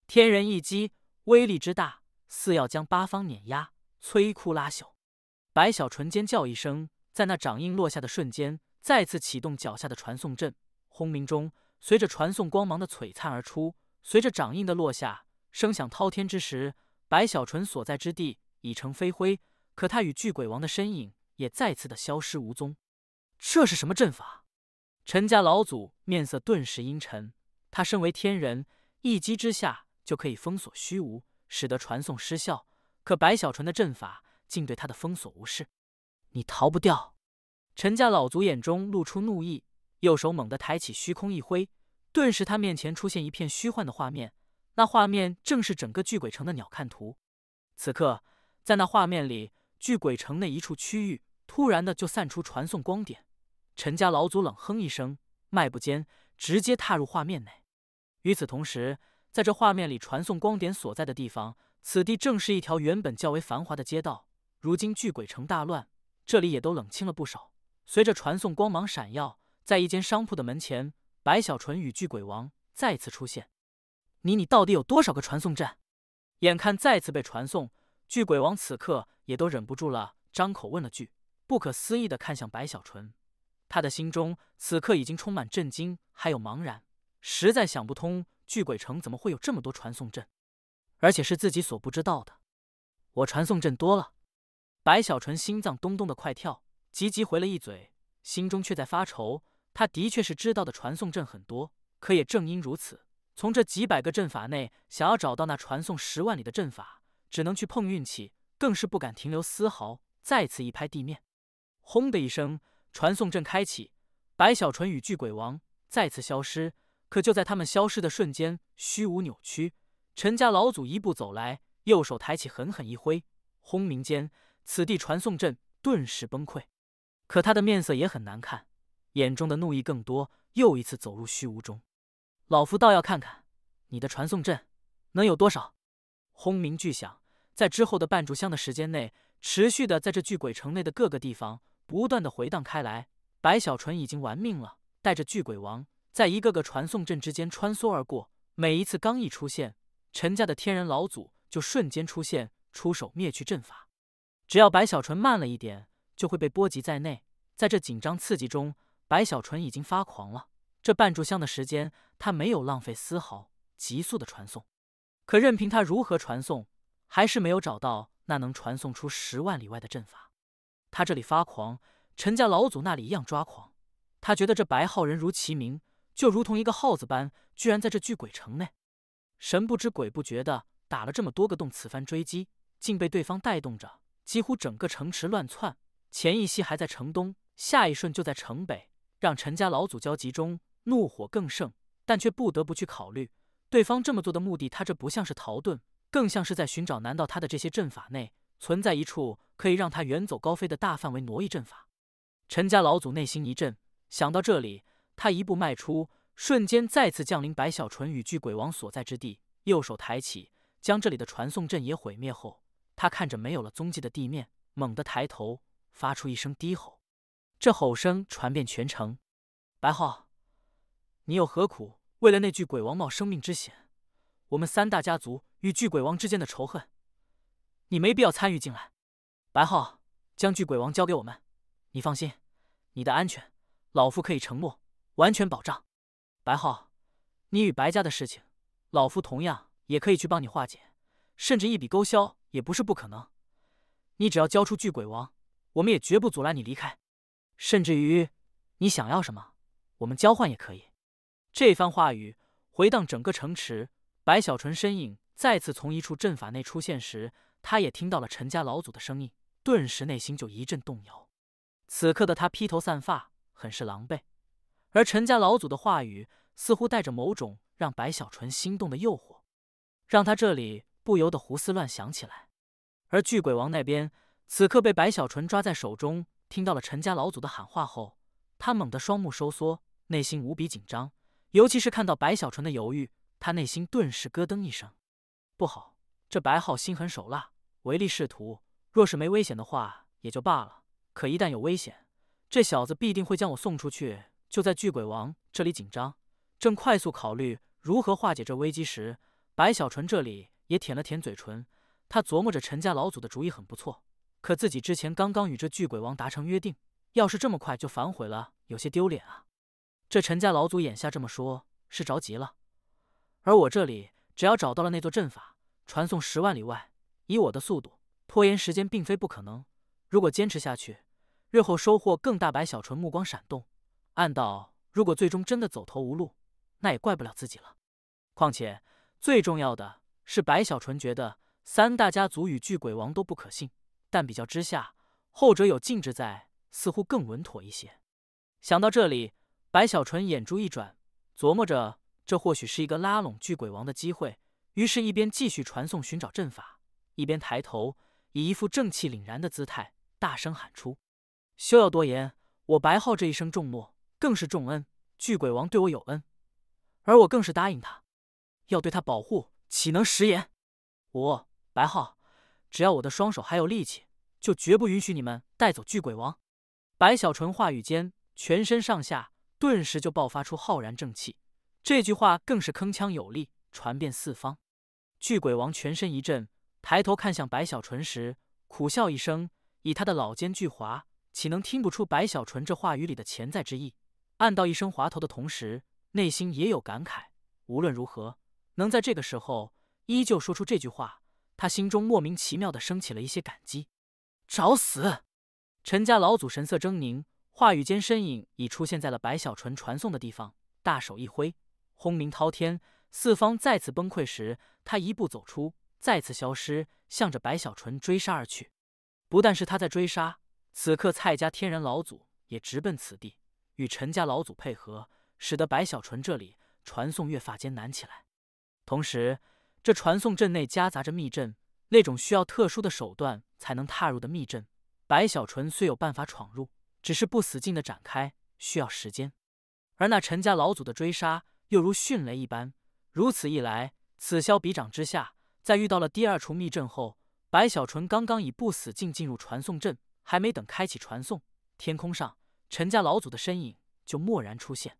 天人一击，威力之大，似要将八方碾压，摧枯拉朽。白小纯尖叫一声，在那掌印落下的瞬间，再次启动脚下的传送阵。轰鸣中，随着传送光芒的璀璨而出，随着掌印的落下，声响滔天之时，白小纯所在之地已成飞灰，可他与巨鬼王的身影也再次的消失无踪。这是什么阵法？陈家老祖面色顿时阴沉。他身为天人，一击之下就可以封锁虚无，使得传送失效。可白小纯的阵法竟对他的封锁无视，你逃不掉！陈家老祖眼中露出怒意，右手猛地抬起，虚空一挥，顿时他面前出现一片虚幻的画面。那画面正是整个巨鬼城的鸟瞰图。此刻，在那画面里，巨鬼城内一处区域突然的就散出传送光点。陈家老祖冷哼一声，迈步间直接踏入画面内。与此同时，在这画面里传送光点所在的地方，此地正是一条原本较为繁华的街道。如今巨鬼城大乱，这里也都冷清了不少。随着传送光芒闪耀，在一间商铺的门前，白小纯与巨鬼王再次出现。你到底有多少个传送阵？眼看再次被传送，巨鬼王此刻也都忍不住了，张口问了句，不可思议地看向白小纯。他的心中此刻已经充满震惊，还有茫然，实在想不通巨鬼城怎么会有这么多传送阵，而且是自己所不知道的。我传送阵多了。白小纯心脏咚咚的快跳，急急回了一嘴，心中却在发愁。他的确是知道的传送阵很多，可也正因如此，从这几百个阵法内想要找到那传送10万里的阵法，只能去碰运气，更是不敢停留丝毫。再次一拍地面，轰的一声，传送阵开启，白小纯与巨鬼王再次消失。可就在他们消失的瞬间，虚无扭曲，陈家老祖一步走来，右手抬起，狠狠一挥，轰鸣间，此地传送阵顿时崩溃。可他的面色也很难看，眼中的怒意更多，又一次走入虚无中。老夫倒要看看你的传送阵能有多少！轰鸣巨响，在之后的半炷香的时间内，持续的在这巨鬼城内的各个地方不断的回荡开来。白小纯已经玩命了，带着巨鬼王在一个个传送阵之间穿梭而过。每一次刚一出现，陈家的天人老祖就瞬间出现，出手灭去阵法。只要白小纯慢了一点，就会被波及在内。在这紧张刺激中，白小纯已经发狂了。这半炷香的时间，他没有浪费丝毫，急速的传送。可任凭他如何传送，还是没有找到那能传送出10万里外的阵法。他这里发狂，陈家老祖那里一样抓狂。他觉得这白浩人如其名，就如同一个耗子般，居然在这巨鬼城内神不知鬼不觉的打了这么多个洞，此番追击竟被对方带动着，几乎整个城池乱窜。前一息还在城东，下一瞬就在城北，让陈家老祖焦急中怒火更盛，但却不得不去考虑对方这么做的目的。他这不像是逃遁，更像是在寻找，难道他的这些阵法内存在一处可以让他远走高飞的大范围挪移阵法？陈家老祖内心一震，想到这里，他一步迈出，瞬间再次降临白小纯与巨鬼王所在之地，右手抬起，将这里的传送阵也毁灭后，他看着没有了踪迹的地面，猛地抬头，发出一声低吼。这吼声传遍全城。白浩，你有何苦为了那巨鬼王冒生命之险？我们3大家族与巨鬼王之间的仇恨，你没必要参与进来。白浩，将巨鬼王交给我们，你放心，你的安全老夫可以承诺，完全保障。白浩，你与白家的事情，老夫同样也可以去帮你化解，甚至一笔勾销也不是不可能。你只要交出巨鬼王，我们也绝不阻拦你离开。甚至于你想要什么，我们交换也可以。这番话语回荡整个城池。白小纯身影再次从一处阵法内出现时，他也听到了陈家老祖的声音，顿时内心就一阵动摇。此刻的他披头散发，很是狼狈，而陈家老祖的话语似乎带着某种让白小纯心动的诱惑，让他这里不由得胡思乱想起来。而巨鬼王那边此刻被白小纯抓在手中，听到了陈家老祖的喊话后，他猛地双目收缩，内心无比紧张，尤其是看到白小纯的犹豫，他内心顿时咯噔一声。不好，这白浩心狠手辣，唯利是图，若是没危险的话也就罢了，可一旦有危险，这小子必定会将我送出去。就在巨鬼王这里紧张，正快速考虑如何化解这危机时，白小纯这里也舔了舔嘴唇，他琢磨着陈家老祖的主意很不错，可自己之前刚刚与这巨鬼王达成约定，要是这么快就反悔了，有些丢脸啊。这陈家老祖眼下这么说，是着急了。而我这里只要找到了那座阵法，传送10万里外，以我的速度，拖延时间并非不可能。如果坚持下去，日后收获更大。白小纯目光闪动，暗道：如果最终真的走投无路，那也怪不了自己了。况且最重要的是，白小纯觉得3大家族与巨鬼王都不可信，但比较之下，后者有禁制在，似乎更稳妥一些。想到这里，白小纯眼珠一转，琢磨着这或许是一个拉拢巨鬼王的机会，于是一边继续传送寻找阵法，一边抬头，以一副正气凛然的姿态大声喊出：休要多言，我白浩这一生重诺，更是重恩，巨鬼王对我有恩，而我更是答应他，要对他保护，岂能食言？我白浩，只要我的双手还有力气，就绝不允许你们带走巨鬼王。白小纯话语间，全身上下顿时就爆发出浩然正气，这句话更是铿锵有力，传遍四方。巨鬼王全身一震，抬头看向白小纯时，苦笑一声，以他的老奸巨猾，岂能听不出白小纯这话语里的潜在之意？暗道一声滑头的同时，内心也有感慨。无论如何，能在这个时候依旧说出这句话，他心中莫名其妙地升起了一些感激。找死！陈家老祖神色狰狞，话语间身影已出现在了白小纯传送的地方，大手一挥，轰鸣滔天，四方再次崩溃时，他一步走出，再次消失，向着白小纯追杀而去。不但是他在追杀，此刻蔡家天然老祖也直奔此地，与陈家老祖配合，使得白小纯这里传送越发艰难起来。同时，这传送阵内夹杂着密阵，那种需要特殊的手段才能踏入的密阵。白小纯虽有办法闯入，只是不死劲的展开，需要时间。而那陈家老祖的追杀又如迅雷一般，如此一来，此消彼长之下，在遇到了第2处密阵后，白小纯刚刚以不死劲进入传送阵，还没等开启传送，天空上陈家老祖的身影就蓦然出现。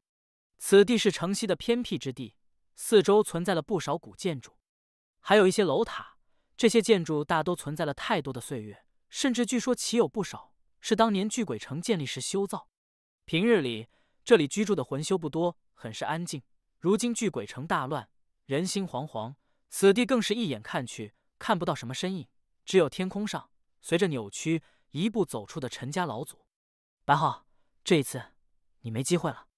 此地是城西的偏僻之地，四周存在了不少古建筑，还有一些楼塔。这些建筑大都存在了太多的岁月，甚至据说其有不少是当年巨鬼城建立时修造。平日里这里居住的魂修不多，很是安静。如今巨鬼城大乱，人心惶惶，此地更是一眼看去看不到什么身影，只有天空上随着扭曲一步走出的陈家老祖。白浩，这一次你没机会了。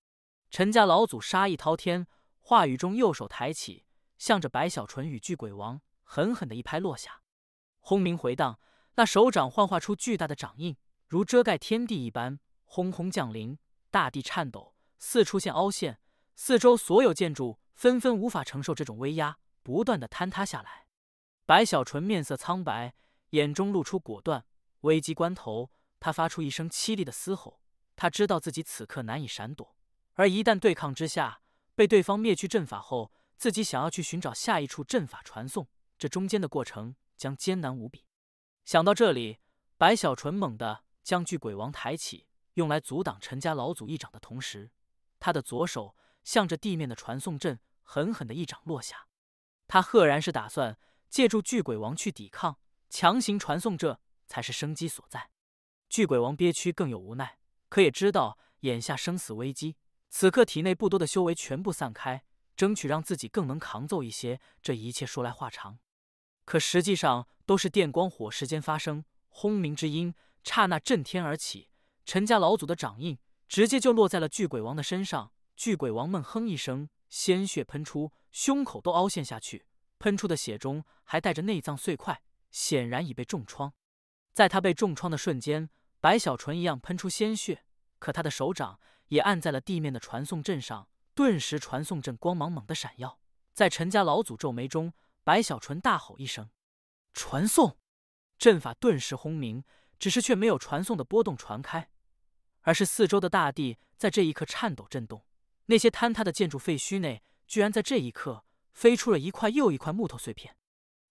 陈家老祖杀意滔天，话语中右手抬起，向着白小纯与巨鬼王狠狠的一拍落下。轰鸣回荡，那手掌幻化出巨大的掌印，如遮盖天地一般，轰轰降临，大地颤抖，似出现凹陷，四周所有建筑纷纷无法承受这种威压，不断的坍塌下来。白小纯面色苍白，眼中露出果断。危机关头，他发出一声凄厉的嘶吼。他知道自己此刻难以闪躲，而一旦对抗之下，被对方灭去阵法后，自己想要去寻找下一处阵法传送，这中间的过程将艰难无比。想到这里，白小纯猛地将巨鬼王抬起，用来阻挡陈家老祖一掌的同时，他的左手向着地面的传送阵狠狠的一掌落下。他赫然是打算借助巨鬼王去抵抗，强行传送，这才是生机所在。巨鬼王憋屈更有无奈，可也知道眼下生死危机，此刻体内不多的修为全部散开，争取让自己更能扛揍一些。这一切说来话长，可实际上都是电光火石间发生，轰鸣之音刹那震天而起，陈家老祖的掌印直接就落在了巨鬼王的身上。巨鬼王闷哼一声，鲜血喷出，胸口都凹陷下去，喷出的血中还带着内脏碎块，显然已被重创。在他被重创的瞬间，白小纯一样喷出鲜血，可他的手掌也按在了地面的传送阵上，顿时传送阵光芒猛地闪耀。在陈家老祖皱眉中，白小纯大吼一声：传送！阵法顿时轰鸣，只是却没有传送的波动传开，而是四周的大地在这一刻颤抖震动。那些坍塌的建筑废墟内，居然在这一刻飞出了一块又一块木头碎片。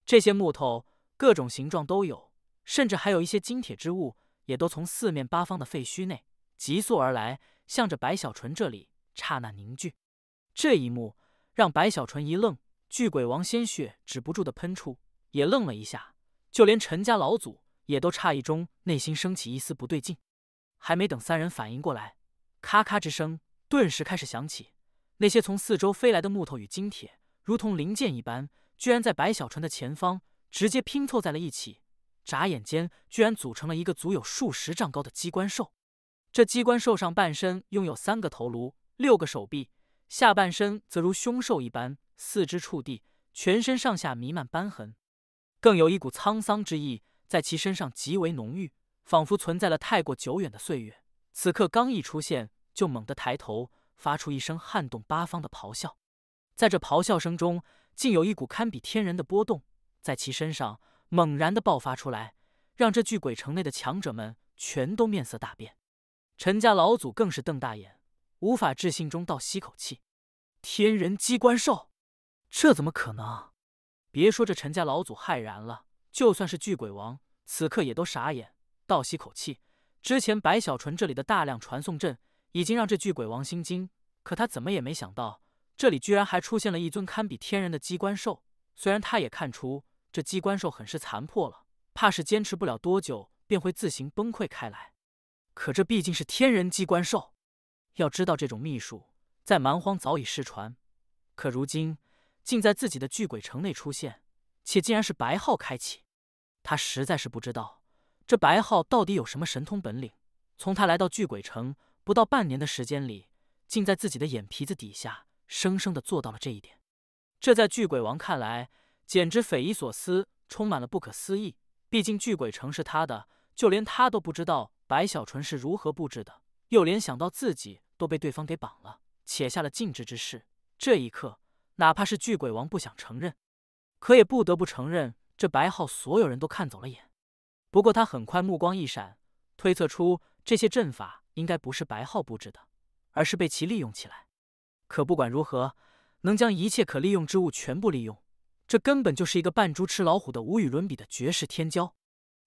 这些木头各种形状都有，甚至还有一些金铁之物，也都从四面八方的废墟内急速而来，向着白小纯这里刹那凝聚。这一幕让白小纯一愣，巨鬼王鲜血止不住的喷出，也愣了一下，就连陈家老祖也都诧异中内心升起一丝不对劲。还没等三人反应过来，咔咔之声顿时开始响起，那些从四周飞来的木头与金铁，如同零件一般，居然在白小纯的前方直接拼凑在了一起，眨眼间居然组成了一个足有数十丈高的机关兽。这机关兽上半身拥有3个头颅、6个手臂，下半身则如凶兽一般，四肢触地，全身上下弥漫斑痕，更有一股沧桑之意在其身上极为浓郁，仿佛存在了太过久远的岁月。此刻刚一出现，就猛地抬头，发出一声撼动八方的咆哮。在这咆哮声中，竟有一股堪比天人的波动在其身上猛然地爆发出来，让这巨鬼城内的强者们全都面色大变。陈家老祖更是瞪大眼，无法置信中倒吸口气：天人机关兽，这怎么可能？别说这陈家老祖骇然了，就算是巨鬼王此刻也都傻眼，倒吸口气。之前白小纯这里的大量传送阵已经让这巨鬼王心惊，可他怎么也没想到，这里居然还出现了一尊堪比天人的机关兽。虽然他也看出这机关兽很是残破了，怕是坚持不了多久便会自行崩溃开来，可这毕竟是天人机关兽。要知道这种秘术在蛮荒早已失传，可如今竟在自己的巨鬼城内出现，且竟然是白浩开启。他实在是不知道这白浩到底有什么神通本领，从他来到巨鬼城不到半年的时间里，竟在自己的眼皮子底下生生的做到了这一点。这在巨鬼王看来简直匪夷所思，充满了不可思议。毕竟巨鬼城是他的，就连他都不知道白小纯是如何布置的，又联想到自己都被对方给绑了，且下了禁制之事。这一刻哪怕是巨鬼王不想承认，可也不得不承认，这白浩所有人都看走了眼。不过他很快目光一闪，推测出这些阵法应该不是白浩布置的，而是被其利用起来。可不管如何，能将一切可利用之物全部利用，这根本就是一个扮猪吃老虎的无与伦比的绝世天骄。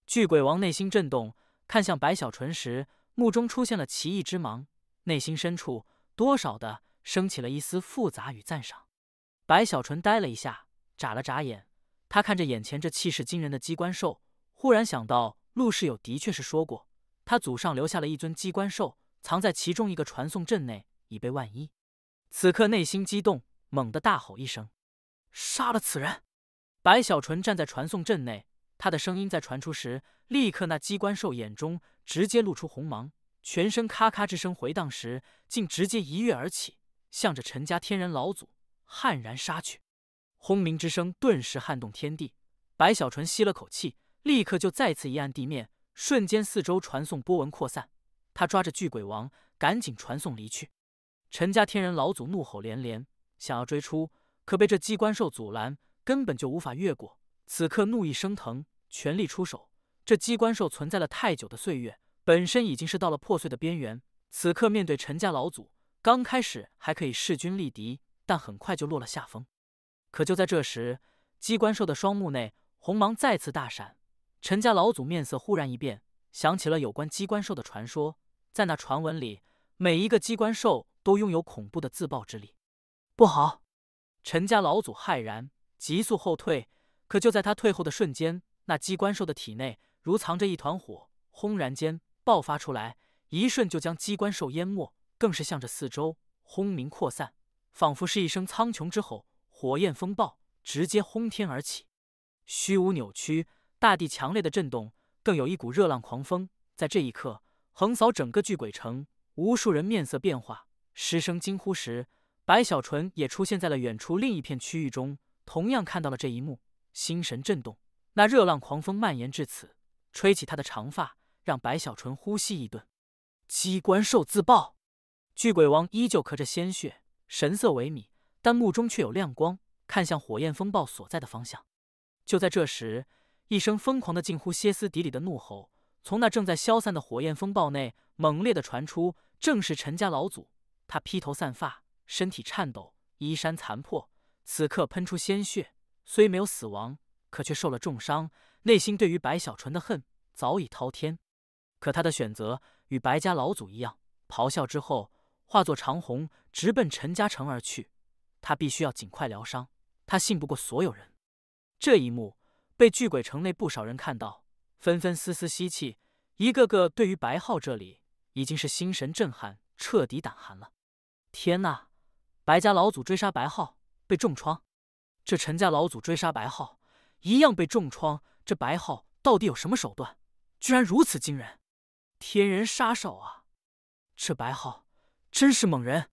巨鬼王内心震动，看向白小纯时，目中出现了奇异之芒，内心深处多少的升起了一丝复杂与赞赏。白小纯呆了一下，眨了眨眼，他看着眼前这气势惊人的机关兽，忽然想到陆世友的确是说过，他祖上留下了一尊机关兽，藏在其中一个传送阵内，以备万一。此刻内心激动，猛地大吼一声：杀了此人！白小纯站在传送阵内，他的声音在传出时，立刻那机关兽眼中直接露出红芒，全身咔咔之声回荡时，竟直接一跃而起，向着陈家天人老祖悍然杀去。轰鸣之声顿时撼动天地，白小纯吸了口气，立刻就再次一按地面，瞬间四周传送波纹扩散。他抓着巨鬼王赶紧传送离去。陈家天人老祖怒吼连连，想要追出，可被这机关兽阻拦，根本就无法越过。此刻怒意升腾，全力出手。这机关兽存在了太久的岁月，本身已经是到了破碎的边缘。此刻面对陈家老祖，刚开始还可以势均力敌，但很快就落了下风。可就在这时，机关兽的双目内红芒再次大闪，陈家老祖面色忽然一变，想起了有关机关兽的传说。在那传闻里，每一个机关兽都拥有恐怖的自爆之力。不好！陈家老祖骇然，急速后退。可就在他退后的瞬间，那机关兽的体内如藏着一团火，轰然间爆发出来，一瞬就将机关兽淹没，更是向着四周轰鸣扩散，仿佛是一声苍穹之吼，火焰风暴直接轰天而起，虚无扭曲，大地强烈的震动，更有一股热浪狂风在这一刻横扫整个巨鬼城。无数人面色变化，失声惊呼时，白小纯也出现在了远处另一片区域中，同样看到了这一幕，心神震动。那热浪狂风蔓延至此，吹起他的长发，让白小纯呼吸一顿。机关兽自爆！巨鬼王依旧咳着鲜血，神色萎靡，但目中却有亮光，看向火焰风暴所在的方向。就在这时，一声疯狂的近乎歇斯底里的怒吼从那正在消散的火焰风暴内猛烈的传出，正是陈家老祖。他披头散发，身体颤抖，衣衫残破，此刻喷出鲜血，虽没有死亡，可却受了重伤，内心对于白小纯的恨早已滔天。可他的选择与白家老祖一样，咆哮之后化作长虹，直奔陈家城而去。他必须要尽快疗伤，他信不过所有人。这一幕被巨鬼城内不少人看到，纷纷丝丝吸气，一个个对于白浩这里已经是心神震撼，彻底胆寒了。天哪！白家老祖追杀白浩，被重创；这陈家老祖追杀白浩，一样被重创。这白浩到底有什么手段，居然如此惊人？天人杀手啊！这白浩真是猛人。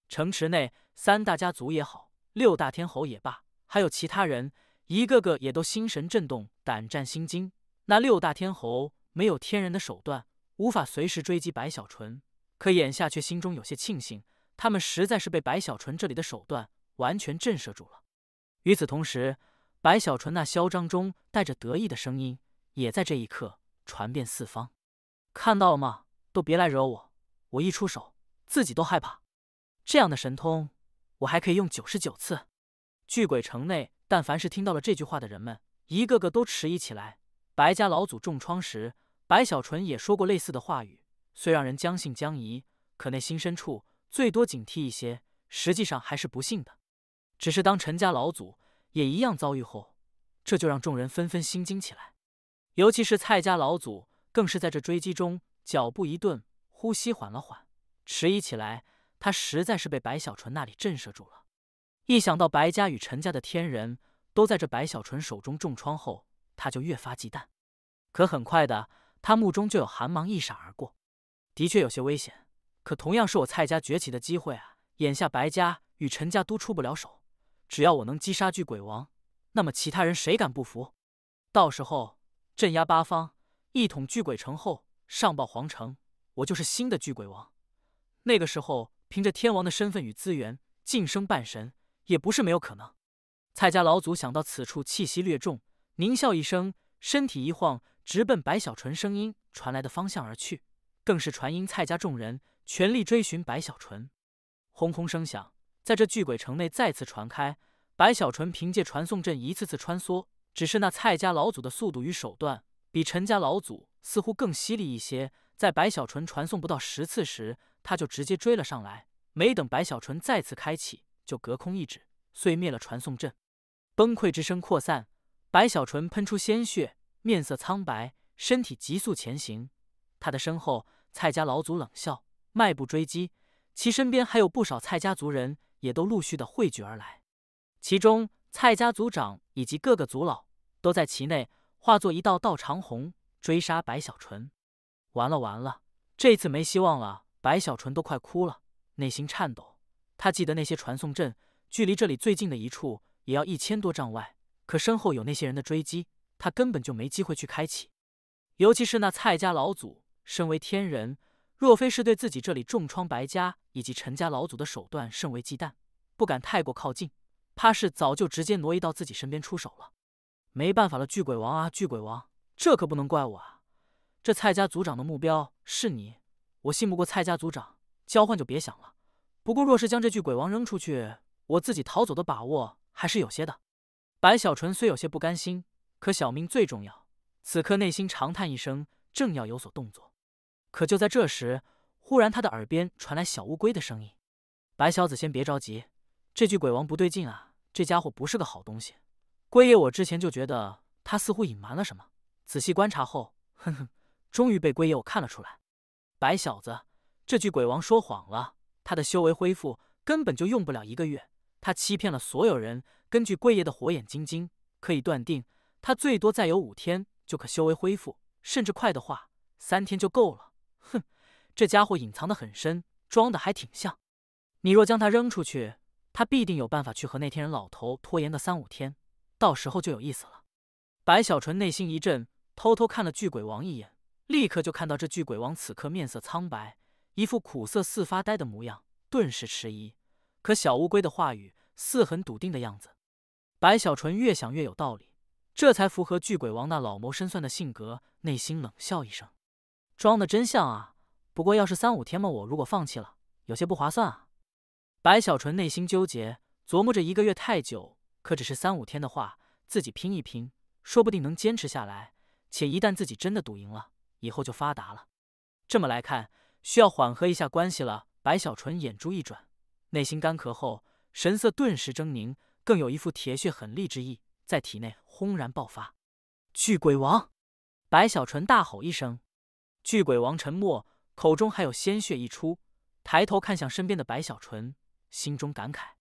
城池内三大家族也好，六大天侯也罢，还有其他人，一个个也都心神震动，胆战心惊。那六大天侯没有天人的手段，无法随时追击白小纯，可眼下却心中有些庆幸，他们实在是被白小纯这里的手段完全震慑住了。与此同时，白小纯那嚣张中带着得意的声音也在这一刻传遍四方。看到了吗？都别来惹我，我一出手自己都害怕。这样的神通，我还可以用99次。巨鬼城内，但凡是听到了这句话的人们，一个个都迟疑起来。白家老祖重创时，白小纯也说过类似的话语，虽让人将信将疑，可内心深处最多警惕一些，实际上还是不信的。只是当陈家老祖也一样遭遇后，这就让众人纷纷心惊起来。尤其是蔡家老祖，更是在这追击中脚步一顿，呼吸缓了缓，迟疑起来。他实在是被白小纯那里震慑住了。一想到白家与陈家的天人都在这白小纯手中重创后，他就越发忌惮。可很快的，他目中就有寒芒一闪而过。的确有些危险，可同样是我蔡家崛起的机会啊！眼下白家与陈家都出不了手，只要我能击杀巨鬼王，那么其他人谁敢不服？到时候镇压八方，一统巨鬼城后，上报皇城，我就是新的巨鬼王。那个时候，凭着天王的身份与资源，晋升半神也不是没有可能。蔡家老祖想到此处气息略重，狞笑一声，身体一晃，直奔白小纯声音传来的方向而去，更是传音蔡家众人全力追寻白小纯。轰轰声响在这巨鬼城内再次传开，白小纯凭借传送阵一次次穿梭，只是那蔡家老祖的速度与手段比陈家老祖似乎更犀利一些，在白小纯传送不到10次时，他就直接追了上来，没等白小纯再次开启，就隔空一指，碎灭了传送阵。崩溃之声扩散，白小纯喷出鲜血，面色苍白，身体急速前行。他的身后，蔡家老祖冷笑，迈步追击，其身边还有不少蔡家族人也都陆续的汇聚而来。其中蔡家族长以及各个族老都在其内，化作一道道长虹，追杀白小纯。完了完了，这次没希望了！白小纯都快哭了，内心颤抖。他记得那些传送阵距离这里最近的一处也要1000多丈外，可身后有那些人的追击，他根本就没机会去开启。尤其是那蔡家老祖，身为天人，若非是对自己这里重创白家以及陈家老祖的手段甚为忌惮，不敢太过靠近，怕是早就直接挪移到自己身边出手了。没办法了，巨鬼王啊，巨鬼王，这可不能怪我啊！这蔡家族长的目标是你，我信不过蔡家族长，交换就别想了。不过若是将这巨鬼王扔出去，我自己逃走的把握还是有些的。白小纯虽有些不甘心，可小命最重要，此刻内心长叹一声，正要有所动作，可就在这时，忽然他的耳边传来小乌龟的声音：“白小子，先别着急，这巨鬼王不对劲啊，这家伙不是个好东西。龟爷我之前就觉得他似乎隐瞒了什么，仔细观察后，哼哼，终于被龟爷我看了出来。白小子，这巨鬼王说谎了，他的修为恢复根本就用不了1个月，他欺骗了所有人。根据龟爷的火眼金睛，可以断定他最多再有5天就可修为恢复，甚至快的话3天就够了。哼，这家伙隐藏得很深，装的还挺像。你若将他扔出去，他必定有办法去和那天人老头拖延个3、5天，到时候就有意思了。”白小纯内心一震，偷偷看了巨鬼王一眼，立刻就看到这巨鬼王此刻面色苍白，一副苦涩似发呆的模样，顿时迟疑。可小乌龟的话语似很笃定的样子，白小纯越想越有道理，这才符合巨鬼王那老谋深算的性格，内心冷笑一声：“装的真像啊！不过要是3、5天嘛，我如果放弃了，有些不划算啊。”白小纯内心纠结，琢磨着1个月太久，可只是3、5天的话，自己拼一拼，说不定能坚持下来。且一旦自己真的赌赢了，以后就发达了。这么来看，需要缓和一下关系了。白小纯眼珠一转，内心干咳后，神色顿时狰狞，更有一副铁血狠厉之意在体内轰然爆发。巨鬼王！白小纯大吼一声。巨鬼王沉默，口中还有鲜血溢出，抬头看向身边的白小纯，心中感慨：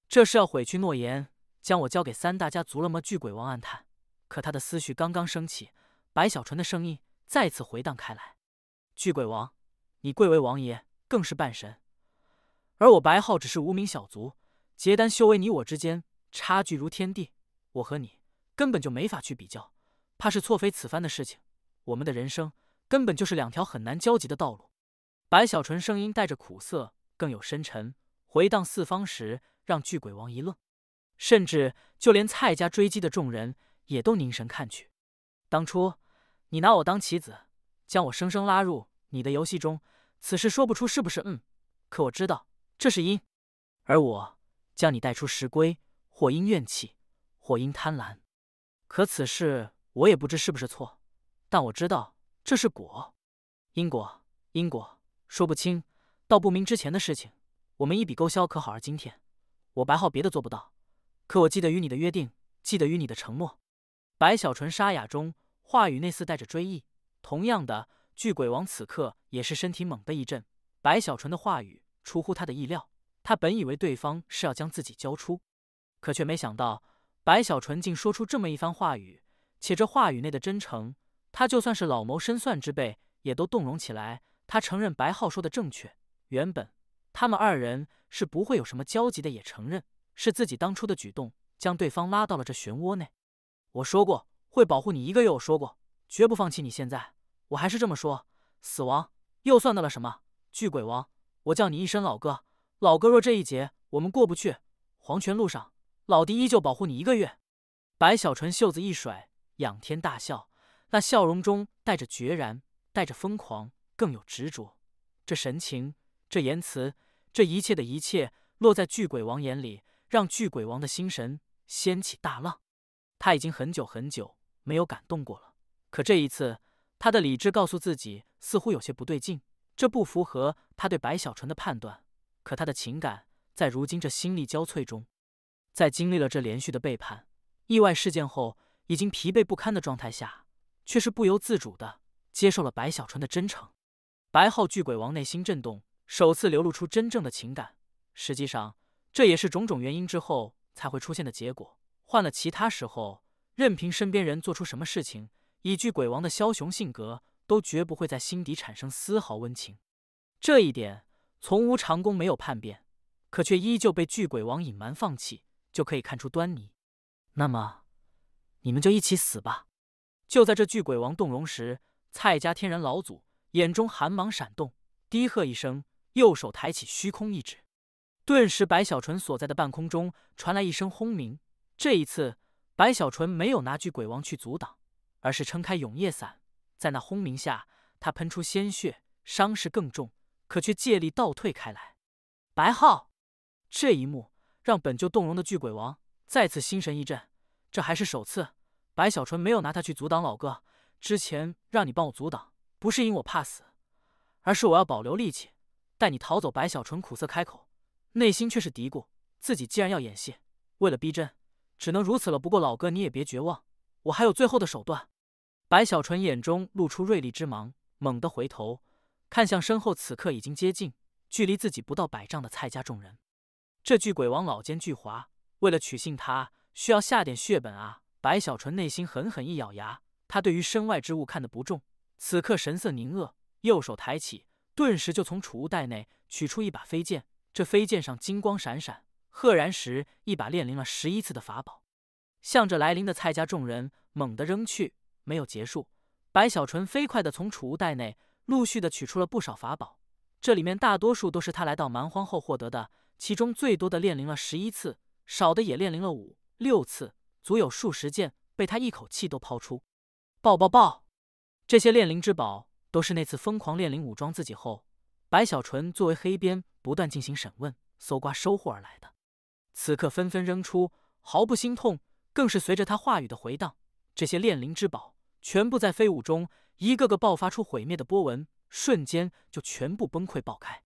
这是要毁去诺言，将我交给三大家族了吗？巨鬼王暗叹。可他的思绪刚刚升起，白小纯的声音再次回荡开来：巨鬼王，你贵为王爷，更是半神，而我白浩只是无名小卒，结丹修为你我之间差距如天地，我和你根本就没法去比较，怕是错非此番的事情。我们的人生根本就是两条很难交集的道路。白小纯声音带着苦涩，更有深沉，回荡四方时让巨鬼王一愣，甚至就连蔡家追击的众人也都凝神看去。当初你拿我当棋子，将我生生拉入你的游戏中，此事说不出是不是可我知道这是因，而我将你带出石龟，或因怨气，或因贪婪，可此事我也不知是不是错，但我知道这是果。因果说不清道不明之前的事情，我们一笔勾销可好？而今天我白浩别的做不到，可我记得与你的约定，记得与你的承诺。白小纯沙哑中话语内似带着追忆。同样的，巨鬼王此刻也是身体猛地一震。白小纯的话语出乎他的意料，他本以为对方是要将自己交出，可却没想到白小纯竟说出这么一番话语，且这话语内的真诚，他就算是老谋深算之辈也都动容起来。他承认白浩说的正确，原本他们二人是不会有什么交集的，也承认是自己当初的举动将对方拉到了这漩涡内。我说过会保护你1个月，我说过绝不放弃你，现在我还是这么说，死亡又算得了什么？巨鬼王，我叫你一声老哥，老哥若这一劫我们过不去，黄泉路上老弟依旧保护你1个月。白小纯袖子一甩，仰天大笑，那笑容中带着决然，带着疯狂，更有执着。这神情，这言辞，这一切的一切，落在巨鬼王眼里，让巨鬼王的心神掀起大浪。他已经很久很久没有感动过了，可这一次他的理智告诉自己似乎有些不对劲，这不符合他对白小纯的判断。可他的情感在如今这心力交瘁中，在经历了这连续的背叛、意外事件后，已经疲惫不堪的状态下，却是不由自主的接受了白小纯的真诚。白浩巨鬼王内心震动，首次流露出真正的情感。实际上这也是种种原因之后才会出现的结果，换了其他时候，任凭身边人做出什么事情，以巨鬼王的枭雄性格，都绝不会在心底产生丝毫温情。这一点从无长弓没有叛变，可却依旧被巨鬼王隐瞒放弃，就可以看出端倪。那么你们就一起死吧。就在这巨鬼王动容时，蔡家天然老祖眼中寒芒闪动，低喝一声，右手抬起虚空一指，顿时白小纯所在的半空中传来一声轰鸣。这一次白小纯没有拿巨鬼王去阻挡，而是撑开永夜伞，在那轰鸣下他喷出鲜血，伤势更重，可却借力倒退开来。白浩！这一幕让本就动容的巨鬼王再次心神一震，这还是首次白小纯没有拿他去阻挡。老哥，之前让你帮我阻挡，不是因我怕死，而是我要保留力气带你逃走。白小纯苦涩开口，内心却是嘀咕，自己既然要演戏，为了逼真，只能如此了。不过老哥你也别绝望，我还有最后的手段。白小纯眼中露出锐利之芒，猛地回头看向身后此刻已经接近距离自己不到100丈的蔡家众人。这巨鬼王老奸巨猾，为了取信他需要下点血本啊。白小纯内心狠狠一咬牙，他对于身外之物看得不重，此刻神色凝恶，右手抬起，顿时就从储物袋内取出一把飞剑。这飞剑上金光闪闪，赫然时一把炼灵了11次的法宝，向着来临的蔡家众人猛地扔去。没有结束，白小纯飞快地从储物袋内陆续地取出了不少法宝，这里面大多数都是他来到蛮荒后获得的，其中最多的炼灵了11次，少的也炼灵了5、6次，足有数十件被他一口气都抛出。爆！这些炼灵之宝都是那次疯狂炼灵武装自己后，白小纯作为黑边不断进行审问、搜刮收获而来的。此刻纷纷扔出，毫不心痛，更是随着他话语的回荡，这些炼灵之宝全部在飞舞中一个个爆发出毁灭的波纹，瞬间就全部崩溃爆开。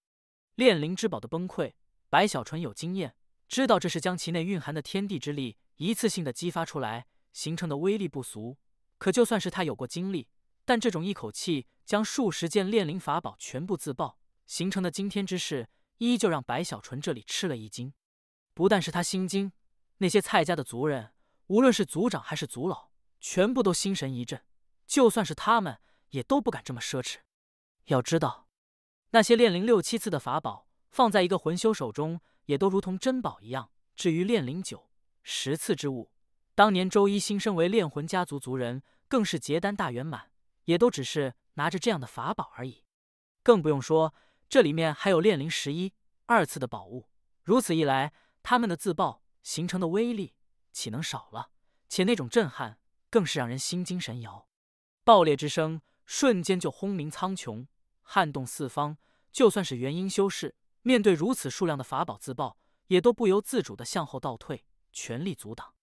炼灵之宝的崩溃，白小纯有经验，知道这是将其内蕴含的天地之力一次性的激发出来形成的威力不俗。可就算是他有过经历，但这种一口气将数十件炼灵法宝全部自爆形成的惊天之事，依旧让白小纯这里吃了一惊。不但是他心惊，那些蔡家的族人，无论是族长还是族老，全部都心神一震。就算是他们，也都不敢这么奢侈。要知道，那些炼灵6、7次的法宝，放在一个魂修手中，也都如同珍宝一样。至于炼灵9、10次之物，当年周一新身为炼魂家族族人，更是结丹大圆满，也都只是拿着这样的法宝而已。更不用说，这里面还有炼灵11、2次的宝物。如此一来，他们的自爆形成的威力岂能少了？且那种震撼，更是让人心惊神摇。爆裂之声瞬间就轰鸣苍穹，撼动四方。就算是元婴修士，面对如此数量的法宝自爆，也都不由自主地向后倒退，全力阻挡。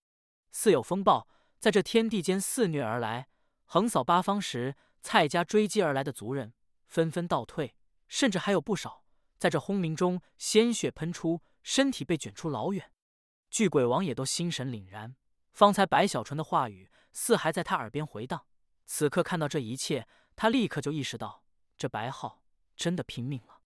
似有风暴在这天地间肆虐而来，横扫八方时，蔡家追击而来的族人纷纷倒退，甚至还有不少在这轰鸣中鲜血喷出，身体被卷出老远。巨鬼王也都心神凛然，方才白小纯的话语似还在他耳边回荡。此刻看到这一切，他立刻就意识到，这白浩真的拼命了。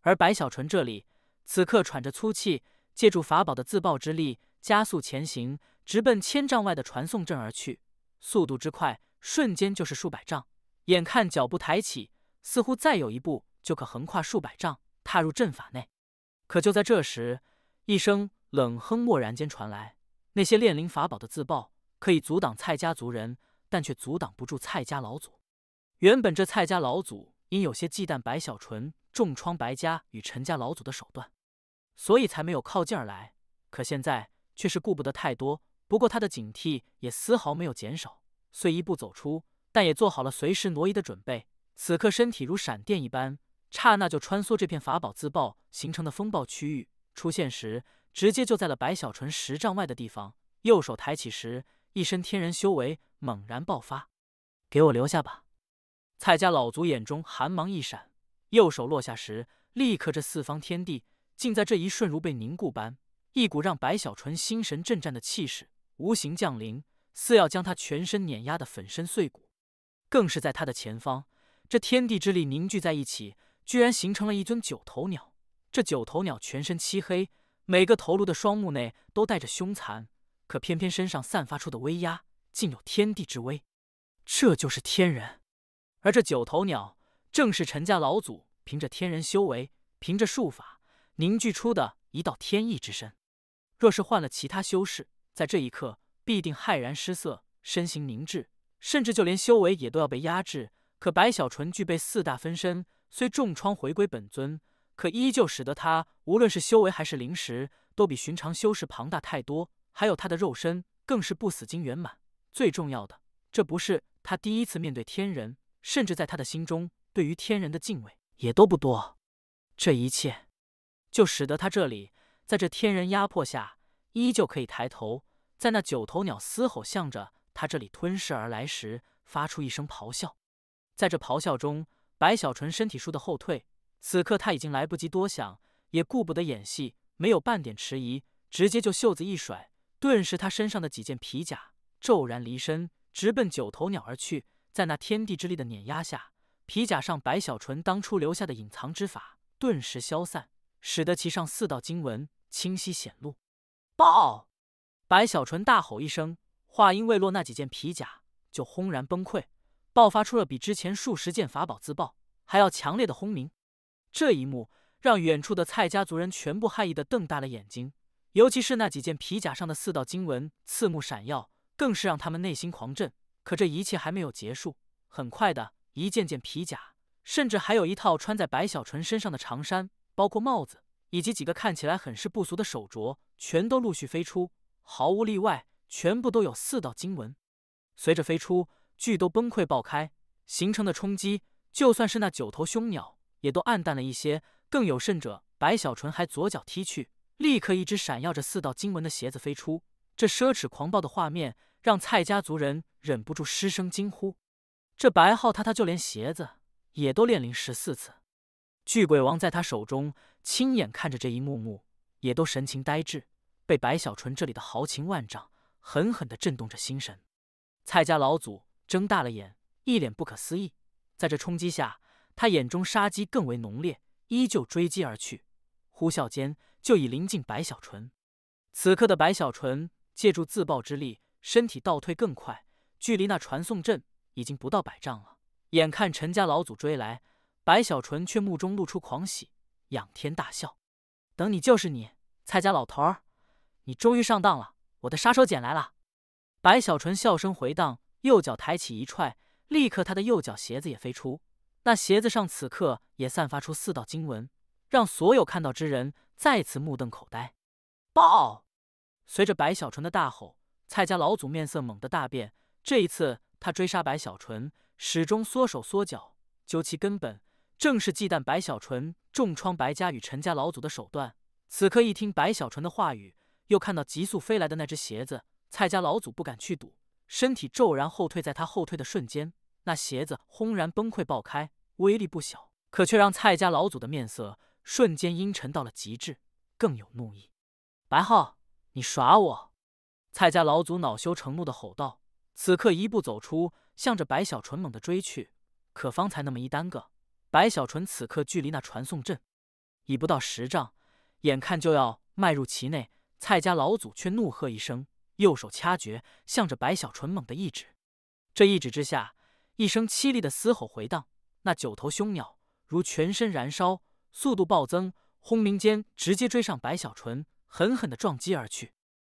而白小纯这里此刻喘着粗气，借助法宝的自爆之力加速前行，直奔1000丈外的传送阵而去。速度之快，瞬间就是数百丈，眼看脚步抬起，似乎再有一步就可横跨数百丈，踏入阵法内。可就在这时，一声冷哼蓦然间传来。那些炼灵法宝的自爆可以阻挡蔡家族人，但却阻挡不住蔡家老祖。原本这蔡家老祖因有些忌惮白小纯重创白家与陈家老祖的手段，所以才没有靠近而来。可现在却是顾不得太多，不过他的警惕也丝毫没有减少。虽一步走出，但也做好了随时挪移的准备。此刻身体如闪电一般，刹那就穿梭这片法宝自爆形成的风暴区域。出现时，直接就在了白小纯10丈外的地方。右手抬起时，一身天人修为猛然爆发。给我留下吧！蔡家老族眼中寒芒一闪，右手落下时，立刻这四方天地竟在这一瞬如被凝固般，一股让白小纯心神震颤的气势无形降临，似要将他全身碾压得粉身碎骨。更是在他的前方，这天地之力凝聚在一起，居然形成了一尊9头鸟。这9头鸟全身漆黑，每个头颅的双目内都带着凶残，可偏偏身上散发出的威压，竟有天地之威。这就是天人。而这9头鸟，正是陈家老祖凭着天人修为，凭着术法凝聚出的一道天意之身。若是换了其他修士，在这一刻必定骇然失色，身形凝滞，甚至就连修为也都要被压制。可白小纯具备4大分身，虽重创回归本尊，可依旧使得他无论是修为还是灵识，都比寻常修士庞大太多。还有他的肉身更是不死金圆满。最重要的，这不是他第一次面对天人，甚至在他的心中，对于天人的敬畏也都不多。这一切就使得他这里在这天人压迫下，依旧可以抬头，在那9头鸟嘶吼向着他这里吞噬而来时，发出一声咆哮。在这咆哮中，白小纯身体倏地后退。此刻他已经来不及多想，也顾不得演戏，没有半点迟疑，直接就袖子一甩，顿时他身上的几件皮甲骤然离身，直奔9头鸟而去。在那天地之力的碾压下，皮甲上白小纯当初留下的隐藏之法顿时消散，使得其上4道经文清晰显露。爆！白小纯大吼一声，话音未落，那几件皮甲就轰然崩溃，爆发出了比之前数十件法宝自爆还要强烈的轰鸣。这一幕让远处的蔡家族人全部骇异地瞪大了眼睛，尤其是那几件皮甲上的4道经文刺目闪耀，更是让他们内心狂震。可这一切还没有结束，很快的一件件皮甲，甚至还有一套穿在白小纯身上的长衫，包括帽子以及几个看起来很是不俗的手镯，全都陆续飞出，毫无例外，全部都有4道经文。随着飞出，巨都崩溃爆开，形成的冲击，就算是那9头凶鸟也都暗淡了一些。更有甚者，白小纯还左脚踢去，立刻一只闪耀着4道经文的鞋子飞出。这奢侈狂暴的画面让蔡家族人忍不住失声惊呼。这白浩他就连鞋子也都炼灵14次。巨鬼王在他手中亲眼看着这一幕幕，也都神情呆滞。被白小纯这里的豪情万丈狠狠地震动着心神。蔡家老祖睁大了眼，一脸不可思议。在这冲击下，他眼中杀机更为浓烈，依旧追击而去，呼啸间就已临近白小纯。此刻的白小纯借助自爆之力，身体倒退更快，距离那传送阵已经不到100丈了。眼看陈家老祖追来，白小纯却目中露出狂喜，仰天大笑：“等你就是你，蔡家老头儿，你终于上当了，我的杀手锏来了！”白小纯笑声回荡，右脚抬起一踹，立刻他的右脚鞋子也飞出，那鞋子上此刻也散发出4道经文，让所有看到之人再次目瞪口呆。爆！随着白小纯的大吼，蔡家老祖面色猛地大变。这一次他追杀白小纯，始终缩手缩脚，究其根本，正是忌惮白小纯重创白家与陈家老祖的手段。此刻一听白小纯的话语，又看到急速飞来的那只鞋子，蔡家老祖不敢去赌，身体骤然后退。在他后退的瞬间，那鞋子轰然崩溃爆开，威力不小，可却让蔡家老祖的面色瞬间阴沉到了极致，更有怒意。白浩，你耍我！蔡家老祖恼羞成怒的吼道，此刻一步走出，向着白小纯猛地追去。可方才那么一耽搁，白小纯此刻距离那传送阵已不到10丈，眼看就要迈入其内，蔡家老祖却怒喝一声，右手掐诀，向着白小纯猛地一指。这一指之下，一声凄厉的嘶吼回荡，那9头凶鸟如全身燃烧，速度暴增，轰鸣间直接追上白小纯，狠狠地撞击而去。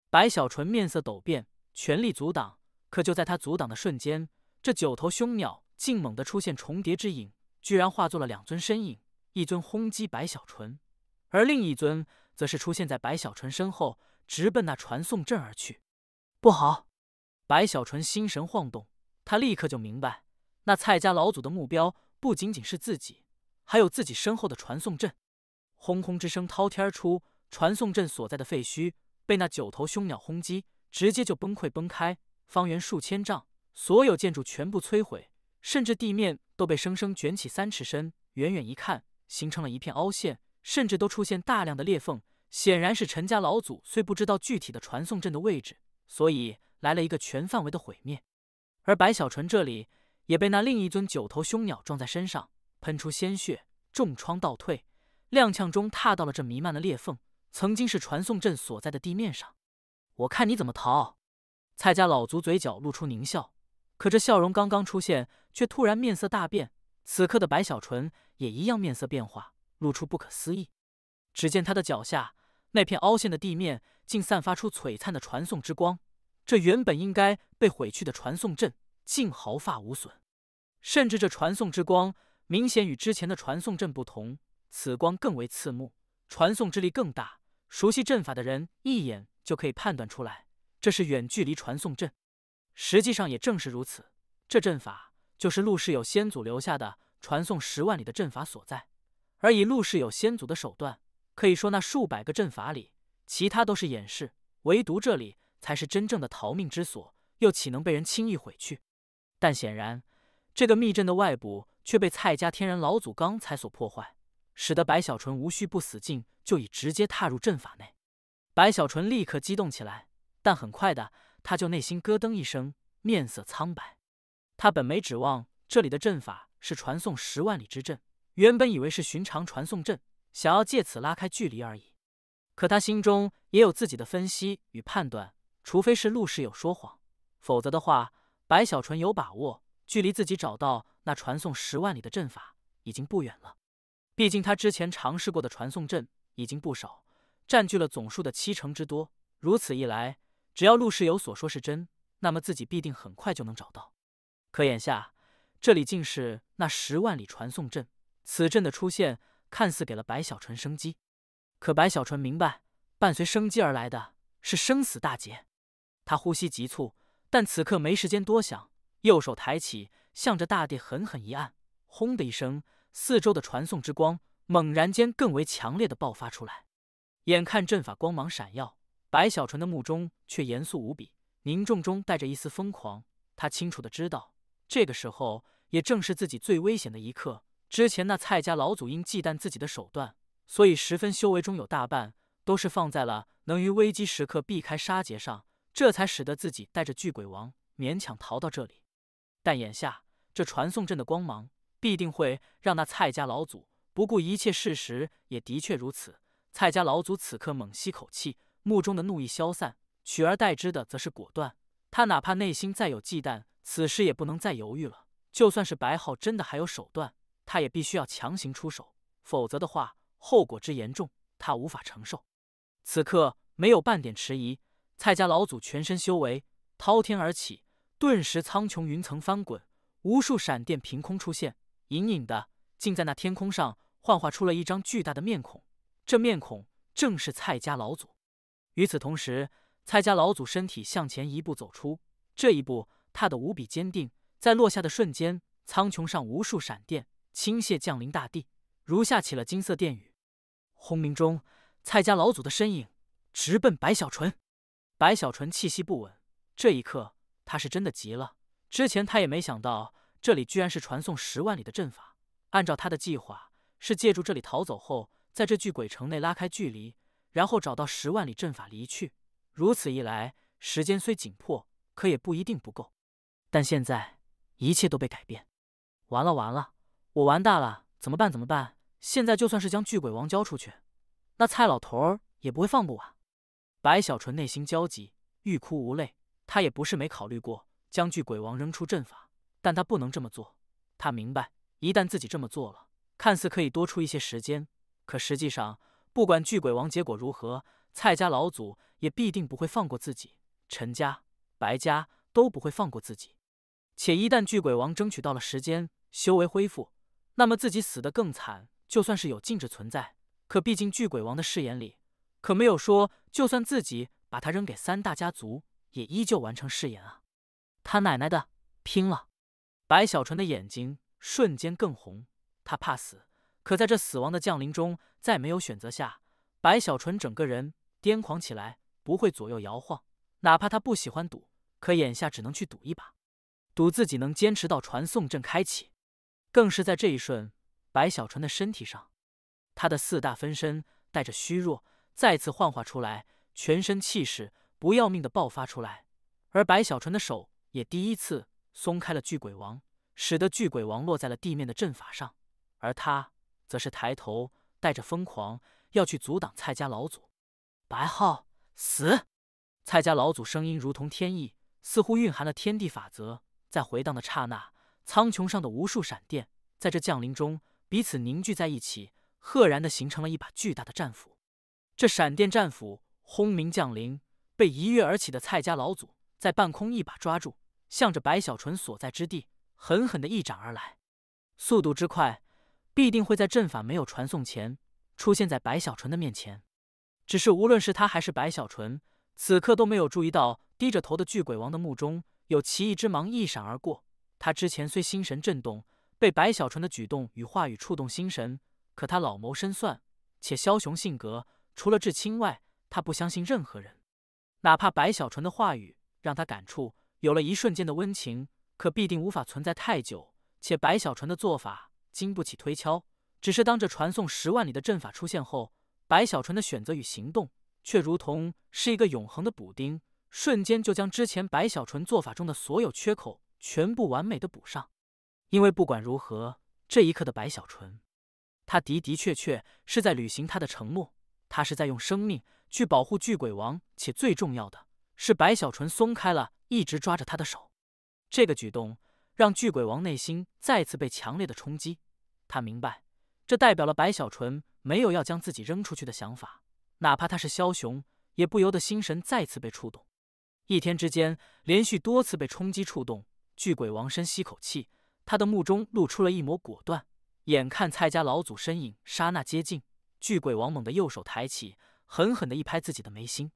白小纯面色陡变，全力阻挡，可就在他阻挡的瞬间，这9头凶鸟竟猛地出现重叠之影，居然化作了2尊身影，一尊轰击白小纯，而另一尊则是出现在白小纯身后，直奔那传送阵而去。不好！白小纯心神晃动，他立刻就明白，那蔡家老祖的目标不仅仅是自己，还有自己身后的传送阵。轰轰之声滔天出，传送阵所在的废墟被那9头凶鸟轰击，直接就崩溃崩开，方圆数千丈，所有建筑全部摧毁，甚至地面都被生生卷起3尺深，远远一看，形成了一片凹陷，甚至都出现大量的裂缝。显然是陈家老祖虽不知道具体的传送阵的位置，所以来了一个全范围的毁灭。而白小纯这里也被那另一尊9头凶鸟撞在身上，喷出鲜血，重创倒退，踉跄中踏到了这弥漫的裂缝，曾经是传送阵所在的地面上。我看你怎么逃！蔡家老族嘴角露出狞笑，可这笑容刚刚出现，却突然面色大变。此刻的白小纯也一样面色变化，露出不可思议。只见他的脚下那片凹陷的地面竟散发出璀璨的传送之光，这原本应该被毁去的传送阵竟毫发无损，甚至这传送之光明显与之前的传送阵不同，此光更为刺目，传送之力更大，熟悉阵法的人一眼就可以判断出来，这是远距离传送阵。实际上也正是如此，这阵法就是陆氏有先祖留下的传送10万里的阵法所在，而以陆氏有先祖的手段，可以说那数百个阵法里，其他都是掩饰，唯独这里才是真正的逃命之所，又岂能被人轻易毁去？但显然，这个密阵的外部却被蔡家天然老祖刚才所破坏，使得白小纯无需不死劲，就已直接踏入阵法内。白小纯立刻激动起来，但很快的，他就内心咯噔一声，面色苍白。他本没指望这里的阵法是传送10万里之阵，原本以为是寻常传送阵，想要借此拉开距离而已。可他心中也有自己的分析与判断，除非是陆氏有说谎，否则的话，白小纯有把握，距离自己找到那传送10万里的阵法已经不远了。毕竟他之前尝试过的传送阵已经不少，占据了总数的70%之多。如此一来，只要陆氏有所说是真，那么自己必定很快就能找到。可眼下这里竟是那10万里传送阵，此阵的出现看似给了白小纯生机，可白小纯明白，伴随生机而来的是生死大劫。他呼吸急促，但此刻没时间多想，右手抬起，向着大地狠狠一按，轰的一声，四周的传送之光猛然间更为强烈的爆发出来。眼看阵法光芒闪耀，白小纯的目中却严肃无比，凝重中带着一丝疯狂。他清楚的知道，这个时候也正是自己最危险的一刻。之前那蔡家老祖因忌惮自己的手段，所以10分修为中有大半都是放在了能于危机时刻避开杀劫上，这才使得自己带着巨鬼王勉强逃到这里。但眼下这传送阵的光芒，必定会让那蔡家老祖不顾一切。事实也的确如此。蔡家老祖此刻猛吸口气，目中的怒意消散，取而代之的则是果断。他哪怕内心再有忌惮，此时也不能再犹豫了。就算是白浩真的还有手段，他也必须要强行出手，否则的话，后果之严重，他无法承受。此刻没有半点迟疑，蔡家老祖全身修为滔天而起，顿时苍穹云层翻滚，无数闪电凭空出现，隐隐的竟在那天空上幻化出了一张巨大的面孔。这面孔正是蔡家老祖。与此同时，蔡家老祖身体向前一步走出，这一步踏得无比坚定，在落下的瞬间，苍穹上无数闪电倾泻降临大地，如下起了金色电雨。轰鸣中，蔡家老祖的身影直奔白小纯。白小纯气息不稳，这一刻他是真的急了。之前他也没想到这里居然是传送10万里的阵法，按照他的计划，是借助这里逃走后，在这巨鬼城内拉开距离，然后找到10万里阵法离去。如此一来，时间虽紧迫，可也不一定不够。但现在一切都被改变。完了完了，我完蛋了，怎么办怎么办？现在就算是将巨鬼王交出去，那蔡老头儿也不会放过我。白小纯内心焦急，欲哭无泪。他也不是没考虑过将巨鬼王扔出阵法，但他不能这么做。他明白，一旦自己这么做了，看似可以多出一些时间，可实际上，不管巨鬼王结果如何，蔡家老祖也必定不会放过自己，陈家、白家都不会放过自己。且一旦巨鬼王争取到了时间，修为恢复，那么自己死得更惨。就算是有禁制存在，可毕竟巨鬼王的誓言里可没有说，就算自己把他扔给3大家族，也依旧完成誓言啊！他奶奶的，拼了！白小纯的眼睛瞬间更红，他怕死，可在这死亡的降临中，再没有选择下，白小纯整个人癫狂起来，不会左右摇晃。哪怕他不喜欢赌，可眼下只能去赌一把，赌自己能坚持到传送阵开启。更是在这一瞬，白小纯的身体上，他的4大分身带着虚弱再次幻化出来，全身气势不要命的爆发出来。而白小纯的手也第一次松开了巨鬼王，使得巨鬼王落在了地面的阵法上，而他则是抬头带着疯狂要去阻挡蔡家老祖。白浩死！蔡家老祖声音如同天意，似乎蕴含了天地法则，在回荡的刹那，苍穹上的无数闪电在这降临中彼此凝聚在一起，赫然的形成了一把巨大的战斧。这闪电战斧轰鸣降临，被一跃而起的蔡家老祖在半空一把抓住，向着白小纯所在之地狠狠的一掌而来。速度之快，必定会在阵法没有传送前出现在白小纯的面前。只是无论是他还是白小纯，此刻都没有注意到低着头的巨鬼王的目中有奇异之芒一闪而过。他之前虽心神震动，被白小纯的举动与话语触动心神，可他老谋深算，且枭雄性格，除了至亲外，他不相信任何人。哪怕白小纯的话语让他感触有了一瞬间的温情，可必定无法存在太久。且白小纯的做法经不起推敲，只是当这传送10万里的阵法出现后，白小纯的选择与行动却如同是一个永恒的补丁，瞬间就将之前白小纯做法中的所有缺口全部完美的补上。因为不管如何，这一刻的白小纯，他的的确确是在履行他的承诺，他是在用生命去保护巨鬼王，且最重要的是白小纯松开了一直抓着他的手。这个举动让巨鬼王内心再次被强烈的冲击，他明白这代表了白小纯没有要将自己扔出去的想法，哪怕他是枭雄，也不由得心神再次被触动。一天之间连续多次被冲击触动，巨鬼王深吸口气，他的目中露出了一抹果断。眼看蔡家老祖身影刹那接近，巨鬼王猛地右手抬起，狠狠地一拍自己的眉心，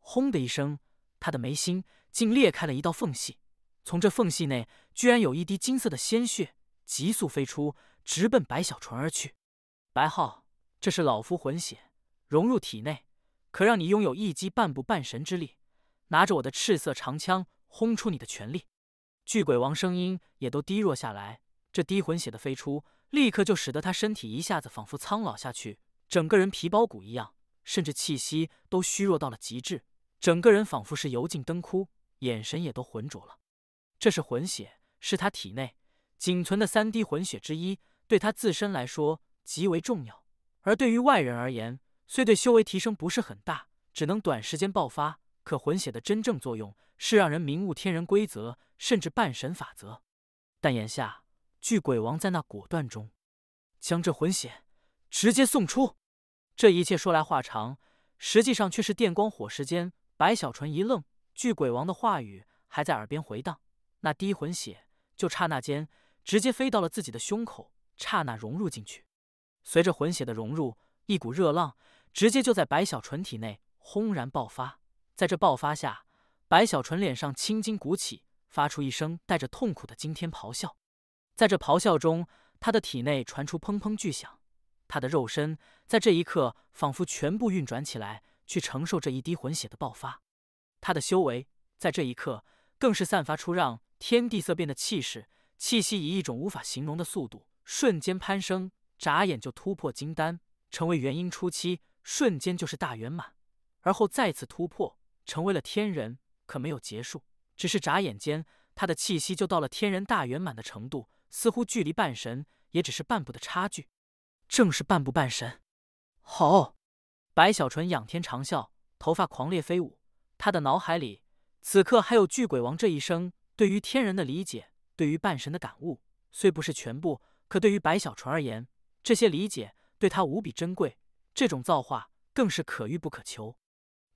轰的一声，他的眉心竟裂开了一道缝隙，从这缝隙内居然有一滴金色的鲜血急速飞出，直奔白小纯而去。白浩，这是老夫魂血融入体内，可让你拥有一击半步半神之力，拿着我的赤色长枪轰出你的全力。巨鬼王声音也都低弱下来，这滴魂血的飞出，立刻就使得他身体一下子仿佛苍老下去，整个人皮包骨一样，甚至气息都虚弱到了极致，整个人仿佛是油尽灯枯，眼神也都浑浊了。这是魂血，是他体内仅存的3滴魂血之一，对他自身来说极为重要。而对于外人而言，虽对修为提升不是很大，只能短时间爆发，可魂血的真正作用是让人明悟天人规则，甚至半神法则。但眼下巨鬼王在那果断中将这魂血直接送出。这一切说来话长，实际上却是电光火石间。白小纯一愣，巨鬼王的话语还在耳边回荡，那滴魂血就刹那间直接飞到了自己的胸口，刹那融入进去。随着魂血的融入，一股热浪直接就在白小纯体内轰然爆发。在这爆发下，白小纯脸上青筋鼓起，发出一声带着痛苦的惊天咆哮。在这咆哮中，他的体内传出砰砰巨响，他的肉身在这一刻仿佛全部运转起来，去承受这一滴魂血的爆发。他的修为在这一刻更是散发出让天地色变的气势，气息以一种无法形容的速度瞬间攀升，眨眼就突破金丹，成为元婴初期，瞬间就是大圆满，而后再次突破，成为了天人。可没有结束，只是眨眼间，他的气息就到了天人大圆满的程度，似乎距离半神也只是半步的差距。正是半步半神。好！白小纯仰天长啸，头发狂烈飞舞。他的脑海里此刻还有巨鬼王这一生对于天人的理解，对于半神的感悟，虽不是全部，可对于白小纯而言，这些理解对他无比珍贵，这种造化更是可遇不可求。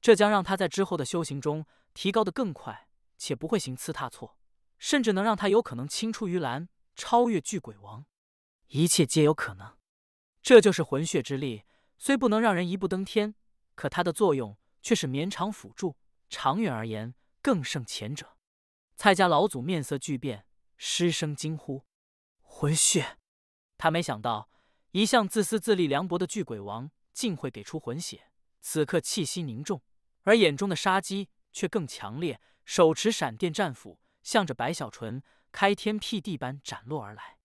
这将让他在之后的修行中提高得更快，且不会行刺踏错，甚至能让他有可能青出于蓝，超越巨鬼王。一切皆有可能。这就是魂血之力，虽不能让人一步登天，可它的作用却是绵长辅助，长远而言更胜前者。蔡家老祖面色巨变，失声惊呼：“魂血！”他没想到，一向自私自利凉薄的巨鬼王竟会给出魂血，此刻气息凝重，而眼中的杀机却更强烈，手持闪电战斧，向着白小纯开天辟地般斩落而来。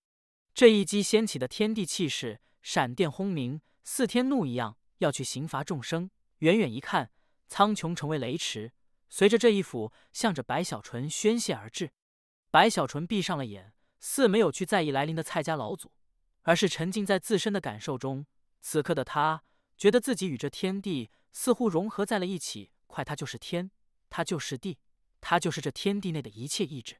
这一击掀起的天地气势，闪电轰鸣，似天怒一样，要去刑罚众生。远远一看，苍穹成为雷池，随着这一斧向着白小纯宣泄而至。白小纯闭上了眼，似没有去在意来临的蔡家老祖，而是沉浸在自身的感受中。此刻的他觉得自己与这天地似乎融合在了一起，快他就是天，他就是地，他就是这天地内的一切意志。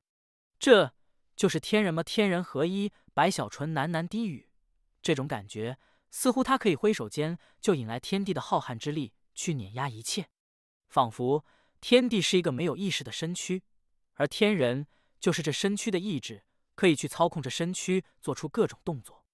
这就是天人吗？天人合一。白小纯喃喃低语，这种感觉似乎他可以挥手间就引来天地的浩瀚之力，去碾压一切。仿佛天地是一个没有意识的身躯，而天人就是这身躯的意志，可以去操控这身躯做出各种动作。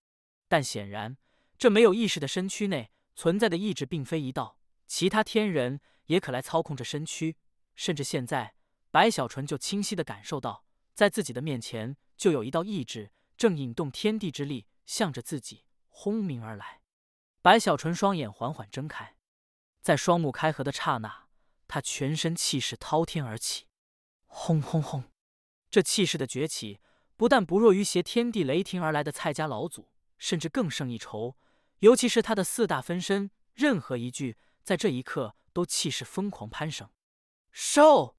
但显然，这没有意识的身躯内存在的意志并非一道，其他天人也可来操控这身躯。甚至现在，白小纯就清晰地感受到，在自己的面前就有一道意志正引动天地之力，向着自己轰鸣而来。白小纯双眼缓缓睁开，在双目开合的刹那，他全身气势滔天而起，轰轰轰！这气势的崛起，不但不弱于挟天地雷霆而来的蔡家老祖，甚至更胜一筹。尤其是他的4大分身，任何一具在这一刻都气势疯狂攀升。收！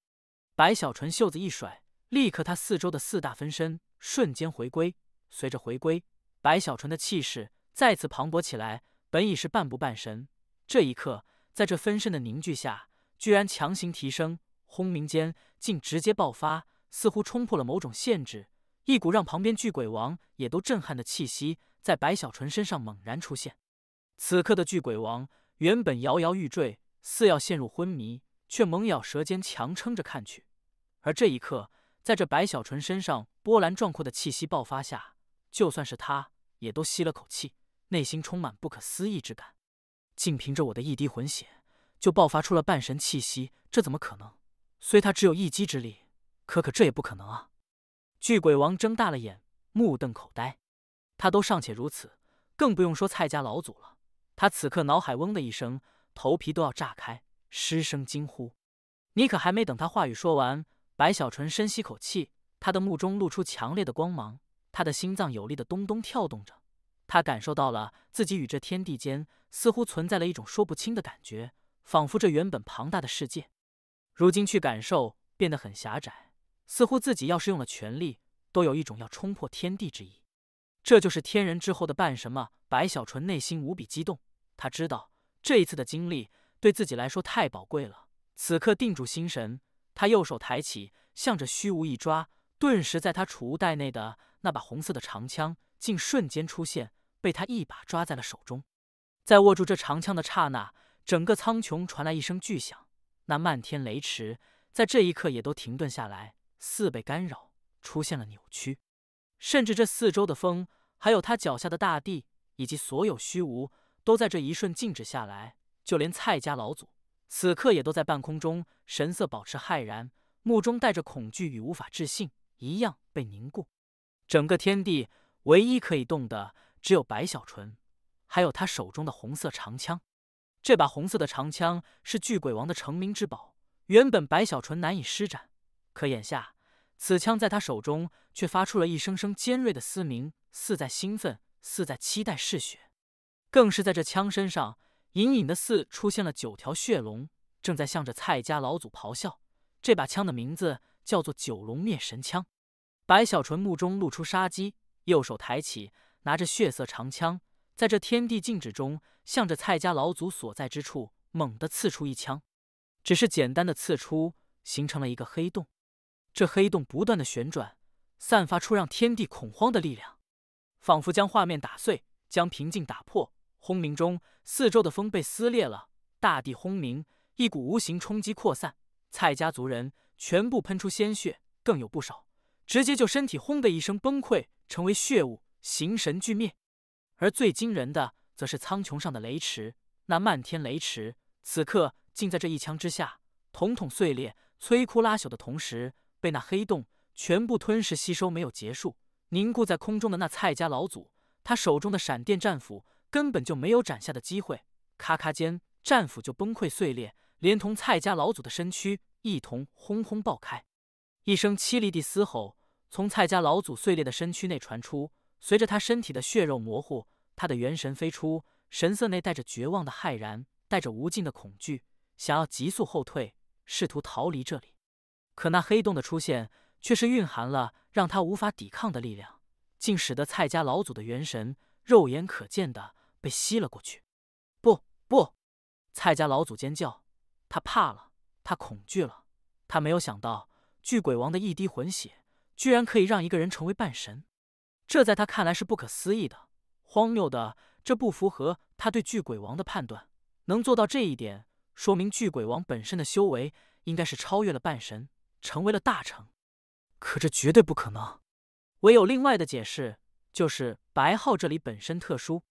白小纯袖子一甩，立刻他四周的4大分身瞬间回归。随着回归，白小纯的气势再次磅礴起来。本已是半步半神，这一刻在这分身的凝聚下，居然强行提升，轰鸣间竟直接爆发，似乎冲破了某种限制。一股让旁边巨鬼王也都震撼的气息在白小纯身上猛然出现。此刻的巨鬼王原本摇摇欲坠，似要陷入昏迷，却猛咬舌尖，强撑着看去。而这一刻，在这白小纯身上波澜壮阔的气息爆发下，就算是他也都吸了口气，内心充满不可思议之感。仅凭着我的一滴魂血，就爆发出了半神气息，这怎么可能？虽他只有一击之力，可这也不可能啊！巨鬼王睁大了眼，目瞪口呆。他都尚且如此，更不用说蔡家老祖了。他此刻脑海嗡的一声，头皮都要炸开，失声惊呼。你可还没等他话语说完，白小纯深吸口气，他的目中露出强烈的光芒，他的心脏有力的咚咚跳动着。他感受到了自己与这天地间似乎存在了一种说不清的感觉，仿佛这原本庞大的世界，如今去感受变得很狭窄，似乎自己要是用了全力，都有一种要冲破天地之意。这就是天人之后的半神吗？白小纯内心无比激动，他知道这一次的经历对自己来说太宝贵了。此刻定住心神，他右手抬起，向着虚无一抓，顿时在他储物袋内的那把红色的长枪竟瞬间出现，被他一把抓在了手中。在握住这长枪的刹那，整个苍穹传来一声巨响，那漫天雷池在这一刻也都停顿下来，似被干扰，出现了扭曲。甚至这四周的风，还有他脚下的大地，以及所有虚无，都在这一瞬静止下来。就连蔡家老祖此刻也都在半空中，神色保持骇然，目中带着恐惧与无法置信一样被凝固。整个天地唯一可以动的只有白小纯，还有他手中的红色长枪。这把红色的长枪是巨鬼王的成名之宝，原本白小纯难以施展，可眼下此枪在他手中却发出了一声声尖锐的嘶鸣，似在兴奋，似在期待嗜血。更是在这枪身上隐隐的似出现了9条血龙，正在向着蔡家老祖咆哮。这把枪的名字叫做九龙灭神枪。白小纯目中露出杀机，右手抬起，拿着血色长枪，在这天地静止中，向着蔡家老祖所在之处猛地刺出一枪。只是简单的刺出，形成了一个黑洞。这黑洞不断的旋转，散发出让天地恐慌的力量，仿佛将画面打碎，将平静打破。轰鸣中，四周的风被撕裂了，大地轰鸣，一股无形冲击扩散，蔡家族人全部喷出鲜血，更有不少直接就身体轰的一声崩溃，成为血雾，形神俱灭。而最惊人的，则是苍穹上的雷池，那漫天雷池，此刻竟在这一枪之下，统统碎裂，摧枯拉朽的同时，被那黑洞全部吞噬吸收，没有结束。凝固在空中的那蔡家老祖，他手中的闪电战斧根本就没有斩下的机会，咔咔间，战斧就崩溃碎裂，连同蔡家老祖的身躯一同轰轰爆开。一声凄厉地嘶吼从蔡家老祖碎裂的身躯内传出，随着他身体的血肉模糊，他的元神飞出，神色内带着绝望的骇然，带着无尽的恐惧，想要急速后退，试图逃离这里。可那黑洞的出现，却是蕴含了让他无法抵抗的力量，竟使得蔡家老祖的元神肉眼可见的被吸了过去。不不！蔡家老祖尖叫，他怕了，他恐惧了。他没有想到，巨鬼王的一滴魂血，居然可以让一个人成为半神。这在他看来是不可思议的，荒谬的，这不符合他对巨鬼王的判断。能做到这一点，说明巨鬼王本身的修为应该是超越了半神，成为了大成。可这绝对不可能，唯有另外的解释，就是白浩这里本身特殊。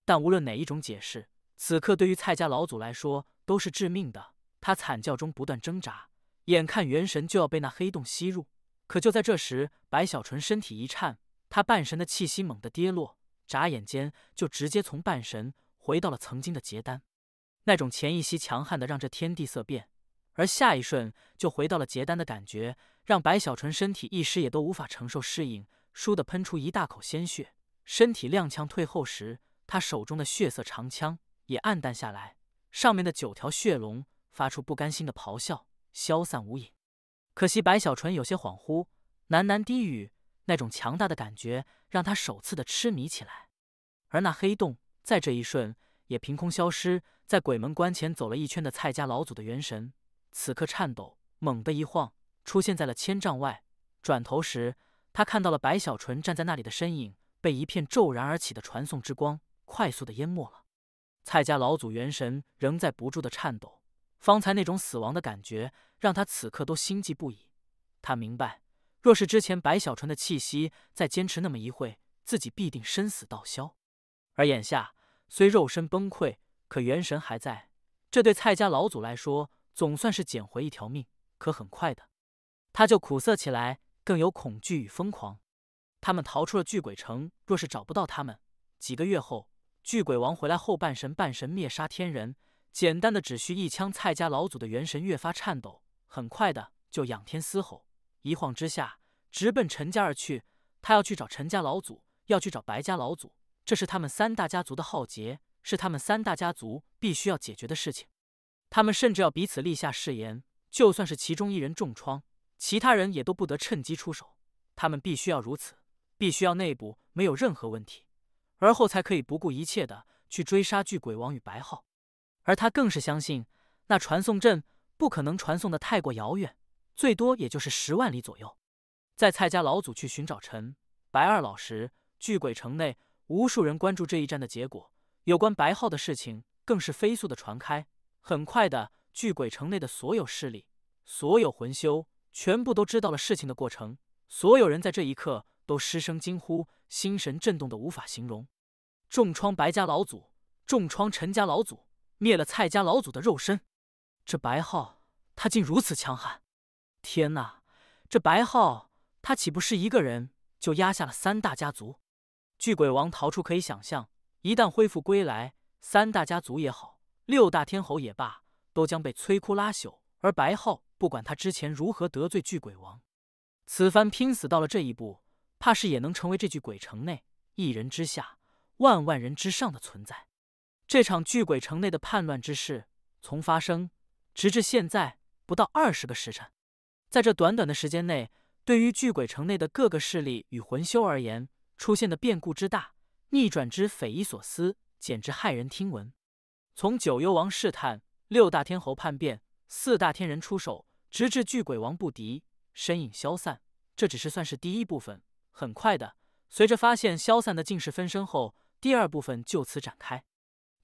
但无论哪一种解释，此刻对于蔡家老祖来说都是致命的。他惨叫中不断挣扎，眼看元神就要被那黑洞吸入。可就在这时，白小纯身体一颤，他半神的气息猛地跌落，眨眼间就直接从半神回到了曾经的结丹。那种前一息强悍的让这天地色变，而下一瞬就回到了结丹的感觉，让白小纯身体一时也都无法承受适应，倏地喷出一大口鲜血。身体踉跄退后时，他手中的血色长枪也暗淡下来，上面的9条血龙发出不甘心的咆哮，消散无影。可惜白小纯有些恍惚，喃喃低语，那种强大的感觉让他首次的痴迷起来。而那黑洞在这一瞬也凭空消失，在鬼门关前走了一圈的蔡家老祖的元神，此刻颤抖，猛地一晃，出现在了1000丈外。转头时，他看到了白小纯站在那里的身影，被一片骤然而起的传送之光快速的淹没了。蔡家老祖元神仍在不住的颤抖，方才那种死亡的感觉让他此刻都心悸不已。他明白，若是之前白小纯的气息再坚持那么一会，自己必定身死道消。而眼下虽肉身崩溃，可元神还在，这对蔡家老祖来说总算是捡回一条命。可很快的，他就苦涩起来，更有恐惧与疯狂。他们逃出了巨鬼城，若是找不到他们，几个月后巨鬼王回来后，半神灭杀天人，简单的只需一枪，蔡家老祖的元神越发颤抖，很快的就仰天嘶吼，一晃之下直奔陈家而去。他要去找陈家老祖，要去找白家老祖，这是他们三大家族的浩劫，是他们三大家族必须要解决的事情。他们甚至要彼此立下誓言，就算是其中一人重创，其他人也都不得趁机出手。他们必须要如此，必须要内部没有任何问题，而后才可以不顾一切的去追杀巨鬼王与白浩。而他更是相信，那传送阵不可能传送的太过遥远，最多也就是10万里左右。在蔡家老祖去寻找陈、白二老时，巨鬼城内无数人关注这一战的结果，有关白浩的事情更是飞速的传开。很快的，巨鬼城内的所有势力、所有魂修全部都知道了事情的过程。所有人在这一刻都失声惊呼，心神震动的无法形容。重创白家老祖，重创陈家老祖，灭了蔡家老祖的肉身。这白浩他竟如此强悍！天哪，这白浩他岂不是一个人就压下了三大家族？巨鬼王逃出可以想象，一旦恢复归来，三大家族也好，6大天侯也罢，都将被摧枯拉朽。而白浩不管他之前如何得罪巨鬼王，此番拼死到了这一步，怕是也能成为这巨鬼城内1人之下、万万人之上的存在。这场巨鬼城内的叛乱之事，从发生直至现在不到20个时辰，在这短短的时间内，对于巨鬼城内的各个势力与魂修而言，出现的变故之大，逆转之匪夷所思，简直骇人听闻。从九幽王试探、6大天侯叛变、4大天人出手，直至巨鬼王不敌，身影消散，这只是算是第一部分。很快的，随着发现消散的尽是分身后，第2部分就此展开。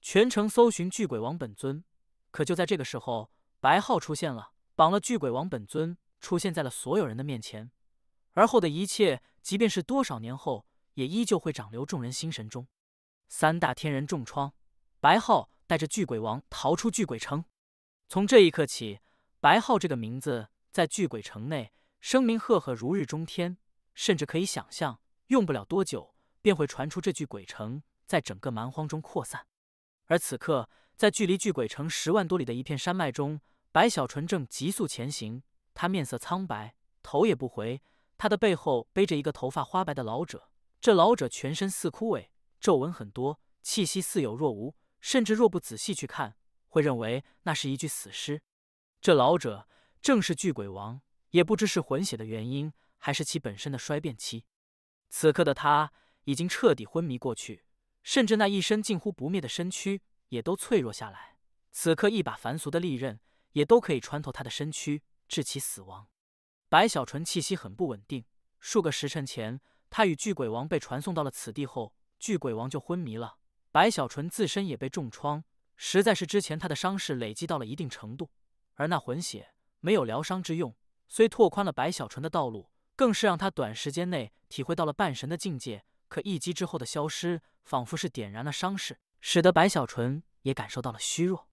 全城搜寻巨鬼王本尊，可就在这个时候，白浩出现了，绑了巨鬼王本尊，出现在了所有人的面前。而后的一切，即便是多少年后，也依旧会长留众人心神中。3大天人重创，白浩带着巨鬼王逃出巨鬼城。从这一刻起，白浩这个名字在巨鬼城内声名赫赫，如日中天，甚至可以想象，用不了多久便会传出这巨鬼城在整个蛮荒中扩散。而此刻，在距离巨鬼城10万多里的一片山脉中，白小纯正急速前行，他面色苍白，头也不回。他的背后背着一个头发花白的老者，这老者全身似枯萎，皱纹很多，气息似有若无，甚至若不仔细去看，会认为那是一具死尸。这老者正是巨鬼王，也不知是混血的原因，还是其本身的衰变期。此刻的他已经彻底昏迷过去，甚至那一身近乎不灭的身躯也都脆弱下来。此刻一把凡俗的利刃也都可以穿透他的身躯，致其死亡。白小纯气息很不稳定，数个时辰前，他与巨鬼王被传送到了此地后，巨鬼王就昏迷了。白小纯自身也被重创，实在是之前他的伤势累积到了一定程度，而那混血没有疗伤之用，虽拓宽了白小纯的道路，更是让他短时间内体会到了半神的境界。可一击之后的消失，仿佛是点燃了伤势，使得白小纯也感受到了虚弱。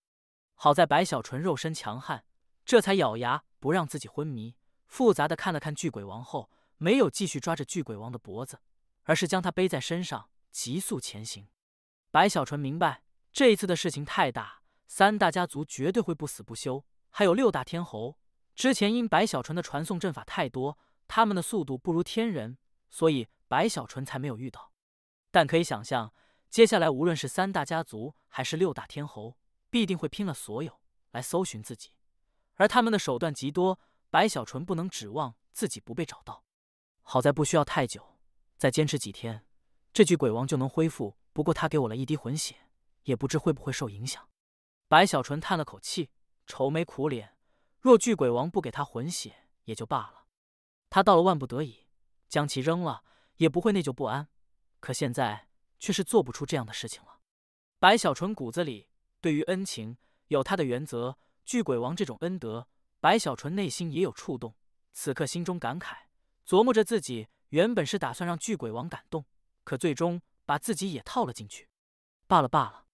好在白小纯肉身强悍，这才咬牙不让自己昏迷。复杂的看了看巨鬼王后，没有继续抓着巨鬼王的脖子，而是将他背在身上，急速前行。白小纯明白，这一次的事情太大，3大家族绝对会不死不休，还有6大天侯。之前因白小纯的传送阵法太多，他们的速度不如天人，所以白小纯才没有遇到。但可以想象，接下来无论是3大家族还是6大天侯，必定会拼了所有来搜寻自己，而他们的手段极多，白小纯不能指望自己不被找到。好在不需要太久，再坚持几天，这具鬼王就能恢复。不过他给我了一滴魂血，也不知会不会受影响。白小纯叹了口气，愁眉苦脸。若巨鬼王不给他魂血也就罢了，他到了万不得已将其扔了，也不会内疚不安。可现在却是做不出这样的事情了。白小纯骨子里对于恩情有他的原则，巨鬼王这种恩德，白小纯内心也有触动。此刻心中感慨，琢磨着自己原本是打算让巨鬼王感动，可最终把自己也套了进去。罢了罢了。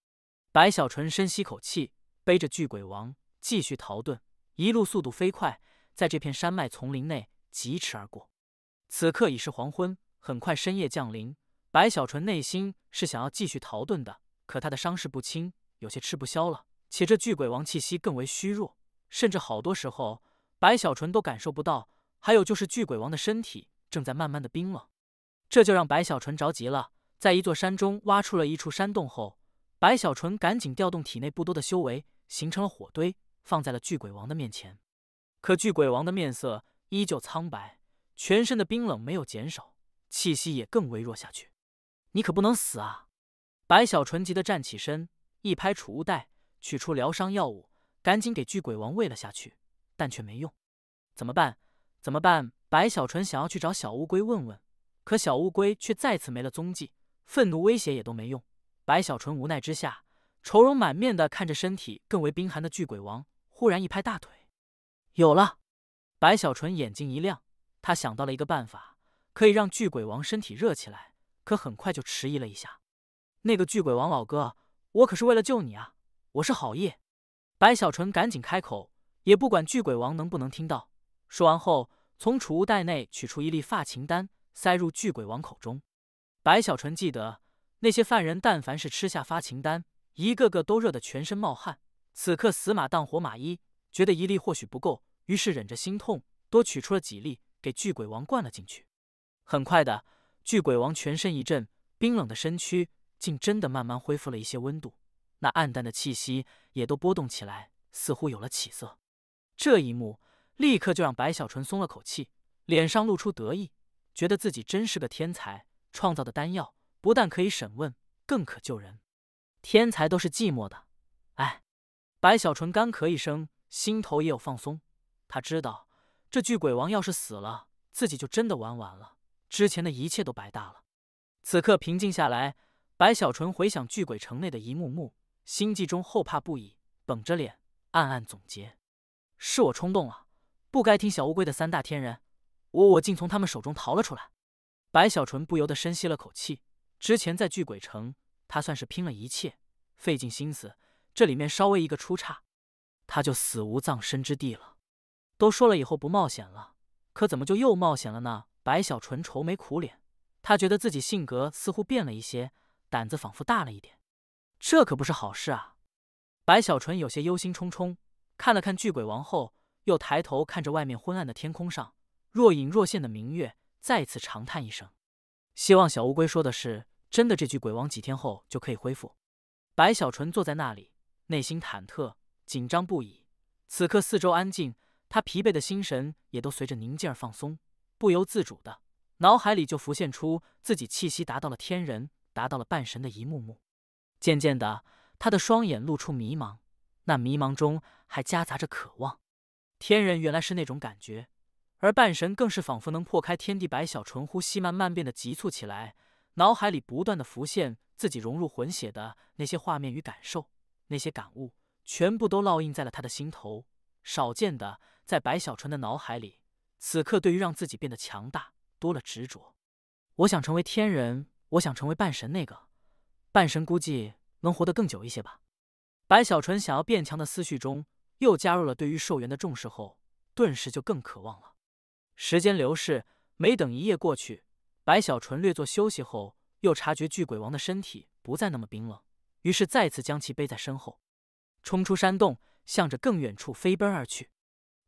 白小纯深吸口气，背着巨鬼王继续逃遁，一路速度飞快，在这片山脉丛林内疾驰而过。此刻已是黄昏，很快深夜降临。白小纯内心是想要继续逃遁的，可他的伤势不轻，有些吃不消了，且这巨鬼王气息更为虚弱，甚至好多时候白小纯都感受不到。还有就是巨鬼王的身体正在慢慢的冰冷，这就让白小纯着急了。在一座山中挖出了一处山洞后，白小纯赶紧调动体内不多的修为，形成了火堆，放在了巨鬼王的面前。可巨鬼王的面色依旧苍白，全身的冰冷没有减少，气息也更微弱下去。你可不能死啊！白小纯急得站起身，一拍储物袋，取出疗伤药物，赶紧给巨鬼王喂了下去，但却没用。怎么办？怎么办？白小纯想要去找小乌龟问问，可小乌龟却再次没了踪迹，愤怒威胁也都没用。白小纯无奈之下，愁容满面的看着身体更为冰寒的巨鬼王，忽然一拍大腿：“有了！”白小纯眼睛一亮，他想到了一个办法，可以让巨鬼王身体热起来，可很快就迟疑了一下。那个巨鬼王老哥，我可是为了救你啊，我是好意。白小纯赶紧开口，也不管巨鬼王能不能听到。说完后，从储物袋内取出一粒发情丹，塞入巨鬼王口中。白小纯记得，那些犯人但凡是吃下发情丹，一个个都热得全身冒汗。此刻死马当活马医，觉得一粒或许不够，于是忍着心痛，多取出了几粒，给巨鬼王灌了进去。很快的，巨鬼王全身一震，冰冷的身躯竟真的慢慢恢复了一些温度，那暗淡的气息也都波动起来，似乎有了起色。这一幕立刻就让白小纯松了口气，脸上露出得意，觉得自己真是个天才，创造的丹药不但可以审问，更可救人。天才都是寂寞的，哎。白小纯干咳一声，心头也有放松。他知道，这巨鬼王要是死了，自己就真的玩完了，之前的一切都白搭了。此刻平静下来，白小纯回想巨鬼城内的一幕幕，心悸中后怕不已，绷着脸暗暗总结：是我冲动了，不该听小乌龟的三大天人，我竟从他们手中逃了出来。白小纯不由得深吸了口气，之前在巨鬼城，他算是拼了一切，费尽心思，这里面稍微一个出岔，他就死无葬身之地了。都说了以后不冒险了，可怎么就又冒险了呢？白小纯愁眉苦脸，他觉得自己性格似乎变了一些，胆子仿佛大了一点，这可不是好事啊！白小纯有些忧心忡忡，看了看巨鬼王后，又抬头看着外面昏暗的天空上若隐若现的明月，再次长叹一声，希望小乌龟说的是真的，这具鬼王几天后就可以恢复。白小纯坐在那里，内心忐忑紧张不已。此刻四周安静，他疲惫的心神也都随着宁静而放松，不由自主的脑海里就浮现出自己气息达到了天人，达到了半神的一幕幕。渐渐的，他的双眼露出迷茫，那迷茫中还夹杂着渴望。天人原来是那种感觉，而半神更是仿佛能破开天地。白小纯呼吸慢慢变得急促起来，脑海里不断的浮现自己融入混血的那些画面与感受，那些感悟全部都烙印在了他的心头。少见的，在白小纯的脑海里，此刻对于让自己变得强大多了执着。我想成为天人，我想成为半神，那个半神估计能活得更久一些吧。白小纯想要变强的思绪中，又加入了对于寿元的重视后，顿时就更渴望了。时间流逝，没等一夜过去，白小纯略作休息后，又察觉巨鬼王的身体不再那么冰冷，于是再次将其背在身后，冲出山洞，向着更远处飞奔而去。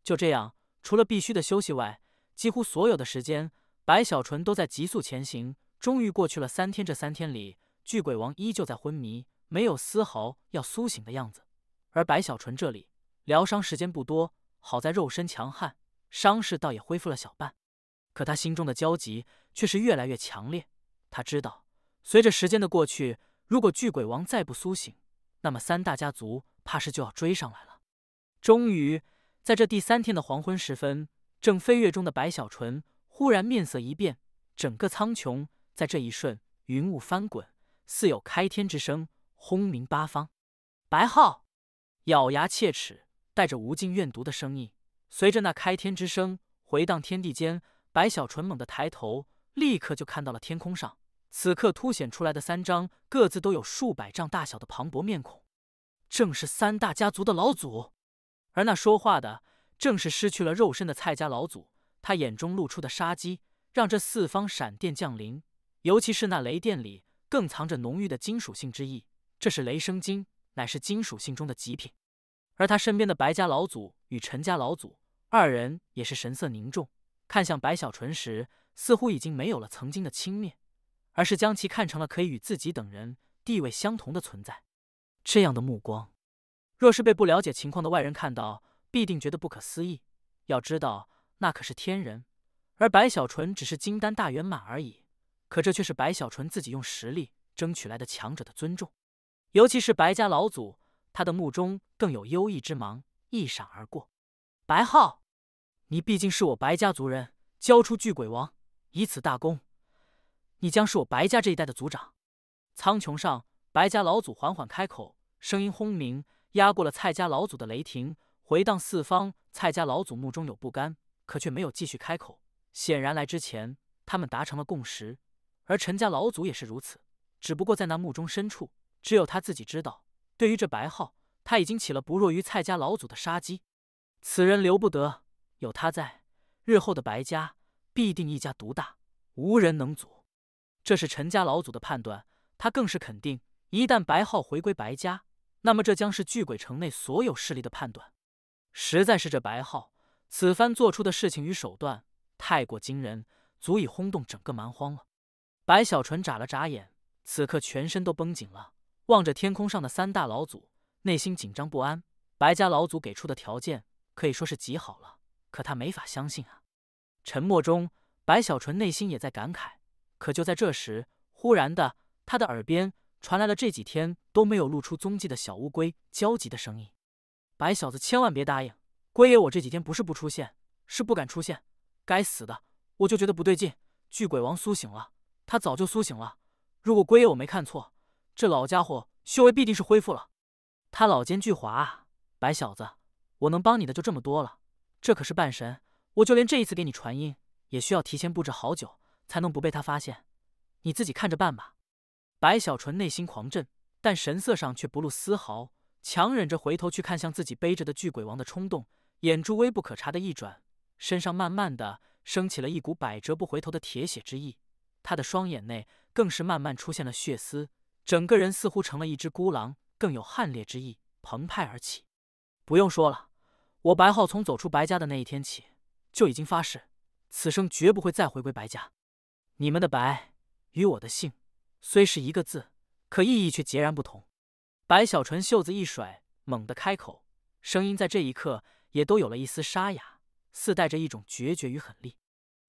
就这样，除了必须的休息外，几乎所有的时间，白小纯都在急速前行。终于过去了3天，这3天里，巨鬼王依旧在昏迷，没有丝毫要苏醒的样子。而白小纯这里疗伤时间不多，好在肉身强悍，伤势倒也恢复了小半。可他心中的焦急却是越来越强烈。他知道，随着时间的过去，如果巨鬼王再不苏醒，那么三大家族怕是就要追上来了。终于，在这第3天的黄昏时分，正飞跃中的白小纯忽然面色一变，整个苍穹在这一瞬云雾翻滚，似有开天之声，轰鸣八方。白号咬牙切齿，带着无尽怨毒的声音，随着那开天之声回荡天地间。白小纯猛地抬头，立刻就看到了天空上此刻凸显出来的3张各自都有数百丈大小的磅礴面孔，正是3大家族的老祖。而那说话的正是失去了肉身的蔡家老祖，他眼中露出的杀机让这4方闪电降临，尤其是那雷电里更藏着浓郁的金属性之意，这是雷生金，乃是金属性中的极品。而他身边的白家老祖与陈家老祖2人也是神色凝重，看向白小纯时，似乎已经没有了曾经的轻蔑，而是将其看成了可以与自己等人地位相同的存在。这样的目光，若是被不了解情况的外人看到，必定觉得不可思议。要知道，那可是天人，而白小纯只是金丹大圆满而已。可这却是白小纯自己用实力争取来的强者的尊重。尤其是白家老祖，他的目中更有幽异之芒一闪而过。白浩，你毕竟是我白家族人，交出巨鬼王，以此大功，你将是我白家这一代的族长。苍穹上，白家老祖缓缓开口，声音轰鸣，压过了蔡家老祖的雷霆，回荡四方。蔡家老祖目中有不甘，可却没有继续开口。显然来之前，他们达成了共识，而陈家老祖也是如此。只不过在那目中深处，只有他自己知道，对于这白浩，他已经起了不弱于蔡家老祖的杀机。此人留不得，有他在，日后的白家必定一家独大，无人能阻。这是陈家老祖的判断，他更是肯定，一旦白浩回归白家，那么这将是巨鬼城内所有势力的判断。实在是这白浩此番做出的事情与手段太过惊人，足以轰动整个蛮荒了。白小纯眨了眨眼，此刻全身都绷紧了，望着天空上的三大老祖，内心紧张不安。白家老祖给出的条件可以说是极好了，可他没法相信啊。沉默中，白小纯内心也在感慨。可就在这时，忽然的，他的耳边传来了这几天都没有露出踪迹的小乌龟焦急的声音：“白小子，千万别答应！龟爷我这几天不是不出现，是不敢出现。该死的，我就觉得不对劲。巨鬼王苏醒了，他早就苏醒了。如果龟爷我没看错，这老家伙修为必定是恢复了。他老奸巨猾啊！白小子，我能帮你的就这么多了。这可是半神，我就连这一次给你传音，也需要提前布置好久，才能不被他发现。你自己看着办吧。”白小纯内心狂震，但神色上却不露丝毫，强忍着回头去看向自己背着的巨鬼王的冲动，眼珠微不可察的一转，身上慢慢的升起了一股百折不回头的铁血之意。他的双眼内更是慢慢出现了血丝，整个人似乎成了一只孤狼，更有悍烈之意澎湃而起。不用说了，我白浩从走出白家的那一天起，就已经发誓，此生绝不会再回归白家。你们的白与我的姓虽是一个字，可意义却截然不同。白小纯袖子一甩，猛地开口，声音在这一刻也都有了一丝沙哑，似带着一种决绝与狠厉。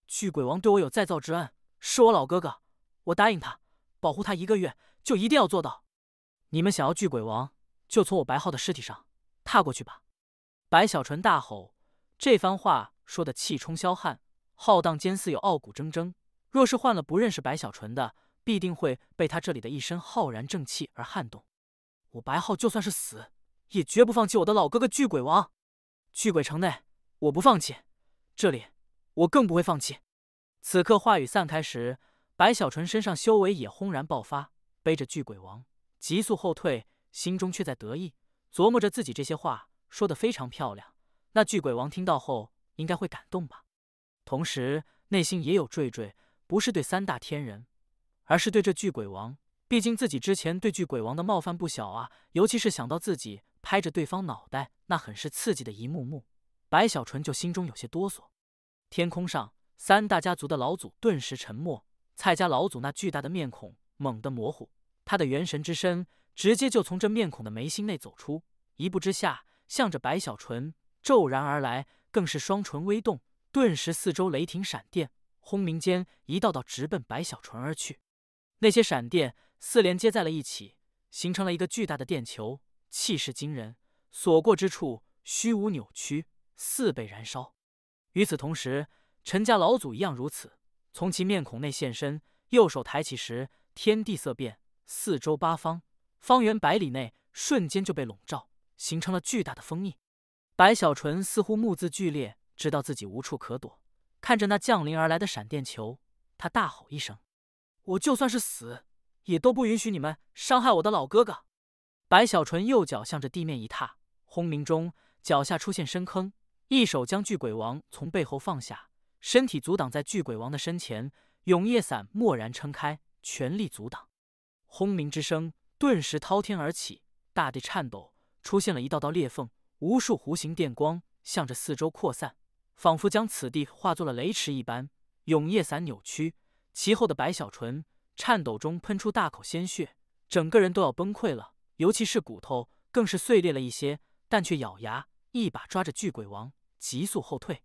巨鬼王对我有再造之恩，是我老哥哥，我答应他，保护他1个月，就一定要做到。你们想要巨鬼王，就从我白浩的尸体上踏过去吧！白小纯大吼，这番话说的气冲霄汉，浩荡间似有傲骨铮铮。若是换了不认识白小纯的，必定会被他这里的一身浩然正气而撼动。我白浩就算是死，也绝不放弃我的老哥哥巨鬼王。巨鬼城内，我不放弃，这里我更不会放弃。此刻话语散开时，白小纯身上修为也轰然爆发，背着巨鬼王急速后退，心中却在得意，琢磨着自己这些话说得非常漂亮。那巨鬼王听到后应该会感动吧。同时内心也有惴惴，不是对三大天人，而是对这巨鬼王。毕竟自己之前对巨鬼王的冒犯不小啊，尤其是想到自己拍着对方脑袋那很是刺激的一幕幕，白小纯就心中有些哆嗦。天空上，三大家族的老祖顿时沉默，蔡家老祖那巨大的面孔猛地模糊，他的元神之身直接就从这面孔的眉心内走出，一步之下向着白小纯骤然而来，更是双唇微动，顿时四周雷霆闪电，轰鸣间一道道直奔白小纯而去。那些闪电四连接在了一起，形成了一个巨大的电球，气势惊人，所过之处虚无扭曲，似被燃烧。与此同时，陈家老祖一样如此，从其面孔内现身，右手抬起时，天地色变，四周八方方圆100里内瞬间就被笼罩，形成了巨大的封印。白小纯似乎目眦剧烈，知道自己无处可躲，看着那降临而来的闪电球，他大吼一声：“我就算是死，也都不允许你们伤害我的老哥哥！”白小纯右脚向着地面一踏，轰鸣中脚下出现深坑，一手将巨鬼王从背后放下，身体阻挡在巨鬼王的身前，永夜伞蓦然撑开，全力阻挡。轰鸣之声顿时滔天而起，大地颤抖，出现了一道道裂缝，无数弧形电光向着四周扩散，仿佛将此地化作了雷池一般。永夜伞扭曲，其后的白小纯颤抖中喷出大口鲜血，整个人都要崩溃了，尤其是骨头更是碎裂了一些，但却咬牙一把抓着巨鬼王，急速后退，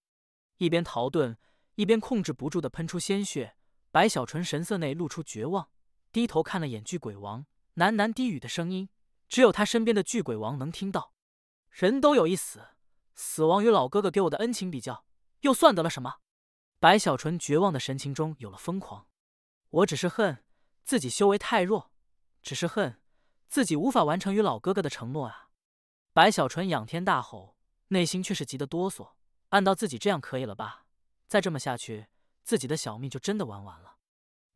一边逃遁，一边控制不住的喷出鲜血。白小纯神色内露出绝望，低头看了眼巨鬼王，喃喃低语的声音，只有他身边的巨鬼王能听到：“人都有一死，死亡与老哥哥给我的恩情比较，又算得了什么？”白小纯绝望的神情中有了疯狂。我只是恨自己修为太弱，只是恨自己无法完成与老哥哥的承诺啊！白小纯仰天大吼，内心却是急得哆嗦。按道自己这样可以了吧？再这么下去，自己的小命就真的玩完了。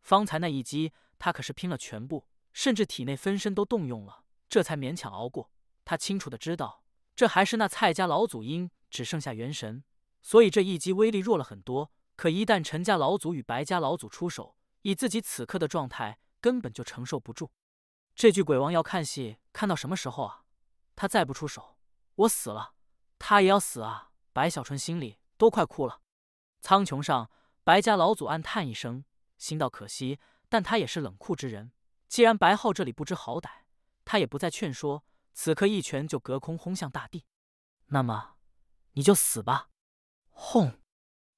方才那一击，他可是拼了全部，甚至体内分身都动用了，这才勉强熬过。他清楚的知道，这还是那蔡家老祖因只剩下元神，所以这一击威力弱了很多。可一旦陈家老祖与白家老祖出手，以自己此刻的状态，根本就承受不住。这具鬼王要看戏看到什么时候啊？他再不出手，我死了，他也要死啊！白小纯心里都快哭了。苍穹上，白家老祖暗叹一声，心道可惜，但他也是冷酷之人。既然白浩这里不知好歹，他也不再劝说，此刻一拳就隔空轰向大地。那么，你就死吧！轰！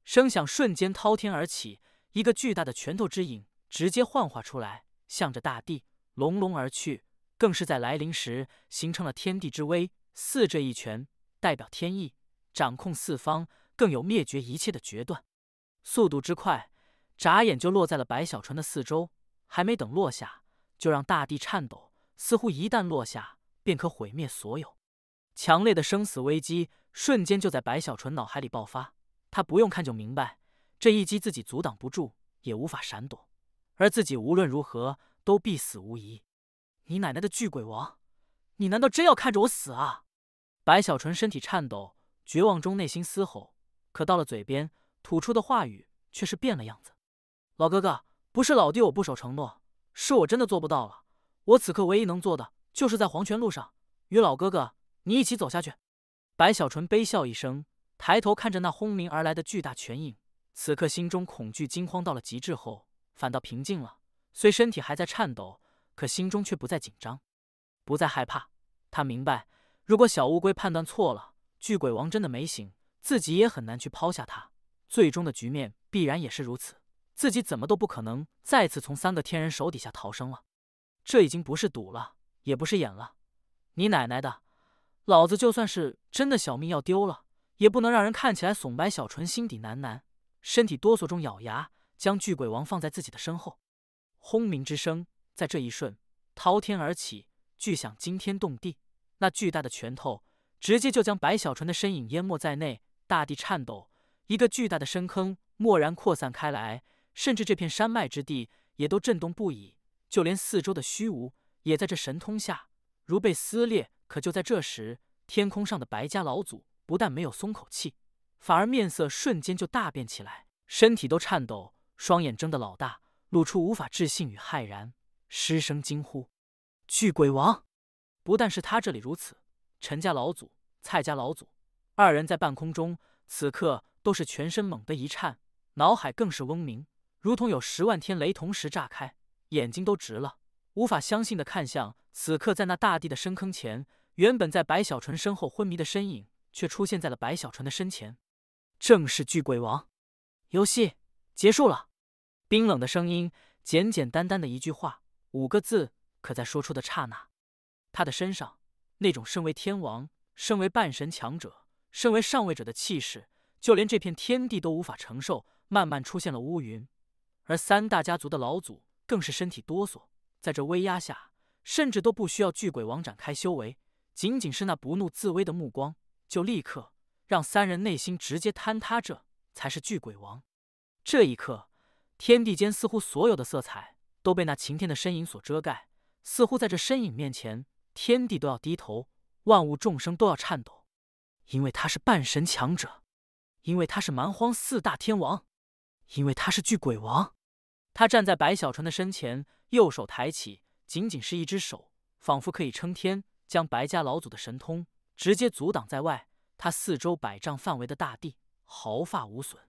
声响瞬间滔天而起，一个巨大的拳头之影直接幻化出来，向着大地隆隆而去。更是在来临时形成了天地之威，似这一拳代表天意，掌控四方，更有灭绝一切的决断。速度之快，眨眼就落在了白小纯的四周，还没等落下，就让大地颤抖，似乎一旦落下，便可毁灭所有。强烈的生死危机瞬间就在白小纯脑海里爆发。他不用看就明白，这一击自己阻挡不住，也无法闪躲，而自己无论如何都必死无疑。你奶奶的巨鬼王，你难道真要看着我死啊？白小纯身体颤抖，绝望中内心嘶吼，可到了嘴边吐出的话语却是变了样子。老哥哥，不是老弟我不守承诺，是我真的做不到了。我此刻唯一能做的，就是在黄泉路上与老哥哥你一起走下去。白小纯悲笑一声，抬头看着那轰鸣而来的巨大拳影，此刻心中恐惧惊慌到了极致后，反倒平静了。虽身体还在颤抖，可心中却不再紧张，不再害怕。他明白，如果小乌龟判断错了，巨鬼王真的没醒，自己也很难去抛下他。最终的局面必然也是如此，自己怎么都不可能再次从三个天人手底下逃生了。这已经不是赌了，也不是演了。你奶奶的，老子就算是真的小命要丢了，也不能让人看起来怂。白小纯心底喃喃，身体哆嗦中咬牙，将巨鬼王放在自己的身后。轰鸣之声在这一瞬滔天而起，巨响惊天动地。那巨大的拳头直接就将白小纯的身影淹没在内，大地颤抖，一个巨大的深坑蓦然扩散开来，甚至这片山脉之地也都震动不已，就连四周的虚无也在这神通下如被撕裂。可就在这时，天空上的白家老祖不但没有松口气，反而面色瞬间就大变起来，身体都颤抖，双眼睁得老大，露出无法置信与骇然，失声惊呼：“巨鬼王！”不但是他这里如此，陈家老祖、蔡家老祖二人在半空中此刻都是全身猛地一颤，脑海更是嗡鸣，如同有10万天雷同时炸开，眼睛都直了，无法相信的看向此刻在那大地的深坑前，原本在白小纯身后昏迷的身影，却出现在了白小纯的身前。正是巨鬼王！游戏结束了。冰冷的声音，简简单单的一句话，5个字，可在说出的刹那，他的身上那种身为天王、身为半神强者、身为上位者的气势，就连这片天地都无法承受，慢慢出现了乌云。而3大家族的老祖更是身体哆嗦，在这威压下，甚至都不需要巨鬼王展开修为，仅仅是那不怒自威的目光，就立刻让3人内心直接坍塌。这才是巨鬼王。这一刻，天地间似乎所有的色彩都被那擎天的身影所遮盖，似乎在这身影面前，天地都要低头，万物众生都要颤抖。因为他是半神强者，因为他是蛮荒4大天王，因为他是巨鬼王。他站在白小纯的身前，右手抬起，仅仅是一只手，仿佛可以撑天，将白家老祖的神通直接阻挡在外。他4周100丈范围的大地毫发无损，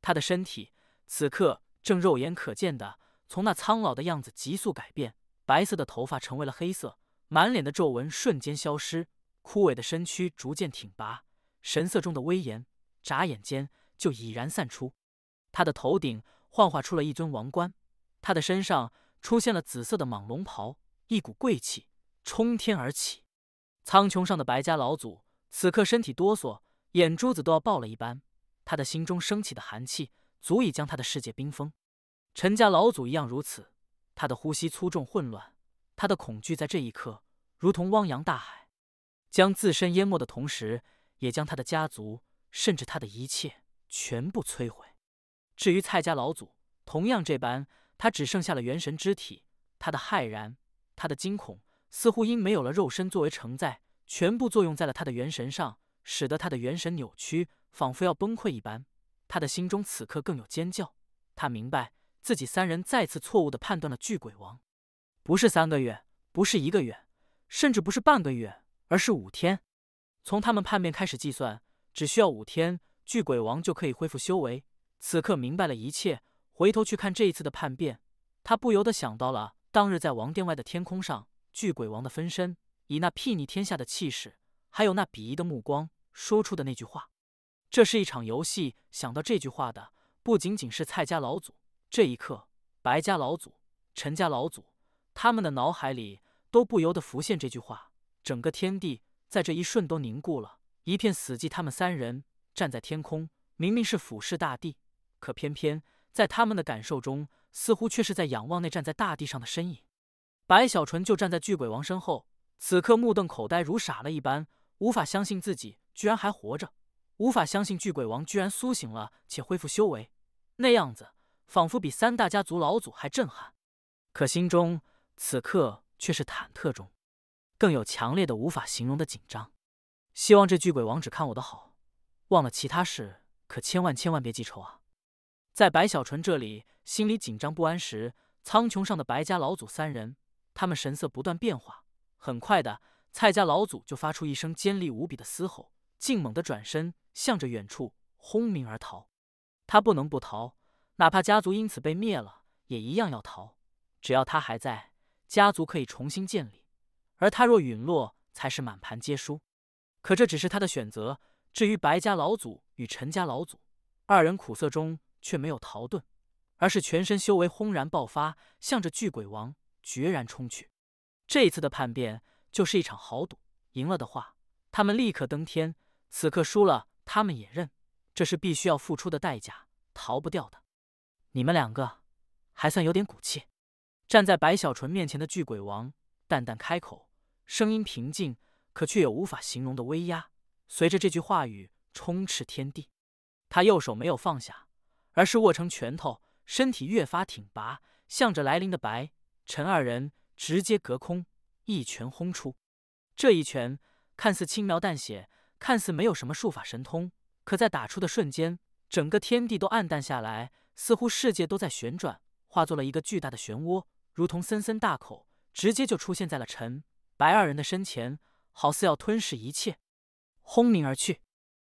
他的身体此刻正肉眼可见的从那苍老的样子急速改变，白色的头发成为了黑色，满脸的皱纹瞬间消失，枯萎的身躯逐渐挺拔，神色中的威严眨眼间就已然散出。他的头顶幻化出了一尊王冠，他的身上出现了紫色的蟒龙袍，一股贵气冲天而起。苍穹上的白家老祖此刻身体哆嗦，眼珠子都要爆了一般，他的心中升起的寒气足以将他的世界冰封。陈家老祖一样如此，他的呼吸粗重混乱，他的恐惧在这一刻如同汪洋大海，将自身淹没的同时，也将他的家族甚至他的一切全部摧毁。至于蔡家老祖，同样这般，他只剩下了元神之体，他的骇然，他的惊恐，似乎因没有了肉身作为承载，全部作用在了他的元神上，使得他的元神扭曲，仿佛要崩溃一般。他的心中此刻更有尖叫，他明白自己三人再次错误地判断了巨鬼王，不是3个月，不是1个月，甚至不是半个月，而是5天。从他们叛变开始计算，只需要5天，巨鬼王就可以恢复修为。此刻明白了一切，回头去看这一次的叛变，他不由得想到了当日在王殿外的天空上，巨鬼王的分身以那睥睨天下的气势，还有那鄙夷的目光说出的那句话。这是一场游戏，想到这句话的不仅仅是蔡家老祖，这一刻白家老祖、陈家老祖，他们的脑海里都不由得浮现这句话。整个天地在这一瞬都凝固了，一片死寂。他们三人站在天空，明明是俯视大地，可偏偏在他们的感受中，似乎却是在仰望那站在大地上的身影。白小纯就站在巨鬼王身后，此刻目瞪口呆，如傻了一般，无法相信自己居然还活着，无法相信巨鬼王居然苏醒了且恢复修为，那样子仿佛比3大家族老祖还震撼。可心中此刻却是忐忑中，更有强烈的无法形容的紧张。希望这巨鬼王只看我的好，忘了其他事，可千万别记仇啊！在白小纯这里心里紧张不安时，苍穹上的白家老祖三人，他们神色不断变化。很快的，蔡家老祖就发出一声尖利无比的嘶吼，劲猛地转身，向着远处轰鸣而逃。他不能不逃，哪怕家族因此被灭了，也一样要逃。只要他还在，家族可以重新建立；而他若陨落，才是满盘皆输。可这只是他的选择。至于白家老祖与陈家老祖2人，苦涩中却没有逃遁，而是全身修为轰然爆发，向着巨鬼王决然冲去。这一次的叛变就是一场豪赌，赢了的话，他们立刻登天；此刻输了，他们也认，这是必须要付出的代价，逃不掉的。你们2个还算有点骨气。站在白小纯面前的巨鬼王淡淡开口，声音平静，可却有无法形容的威压。随着这句话语充斥天地，他右手没有放下，而是握成拳头，身体越发挺拔，向着来临的白、陈2人直接隔空一拳轰出。这一拳看似轻描淡写，看似没有什么术法神通，可在打出的瞬间，整个天地都暗淡下来，似乎世界都在旋转，化作了一个巨大的漩涡，如同森森大口，直接就出现在了陈、白2人的身前，好似要吞噬一切。轰鸣而去，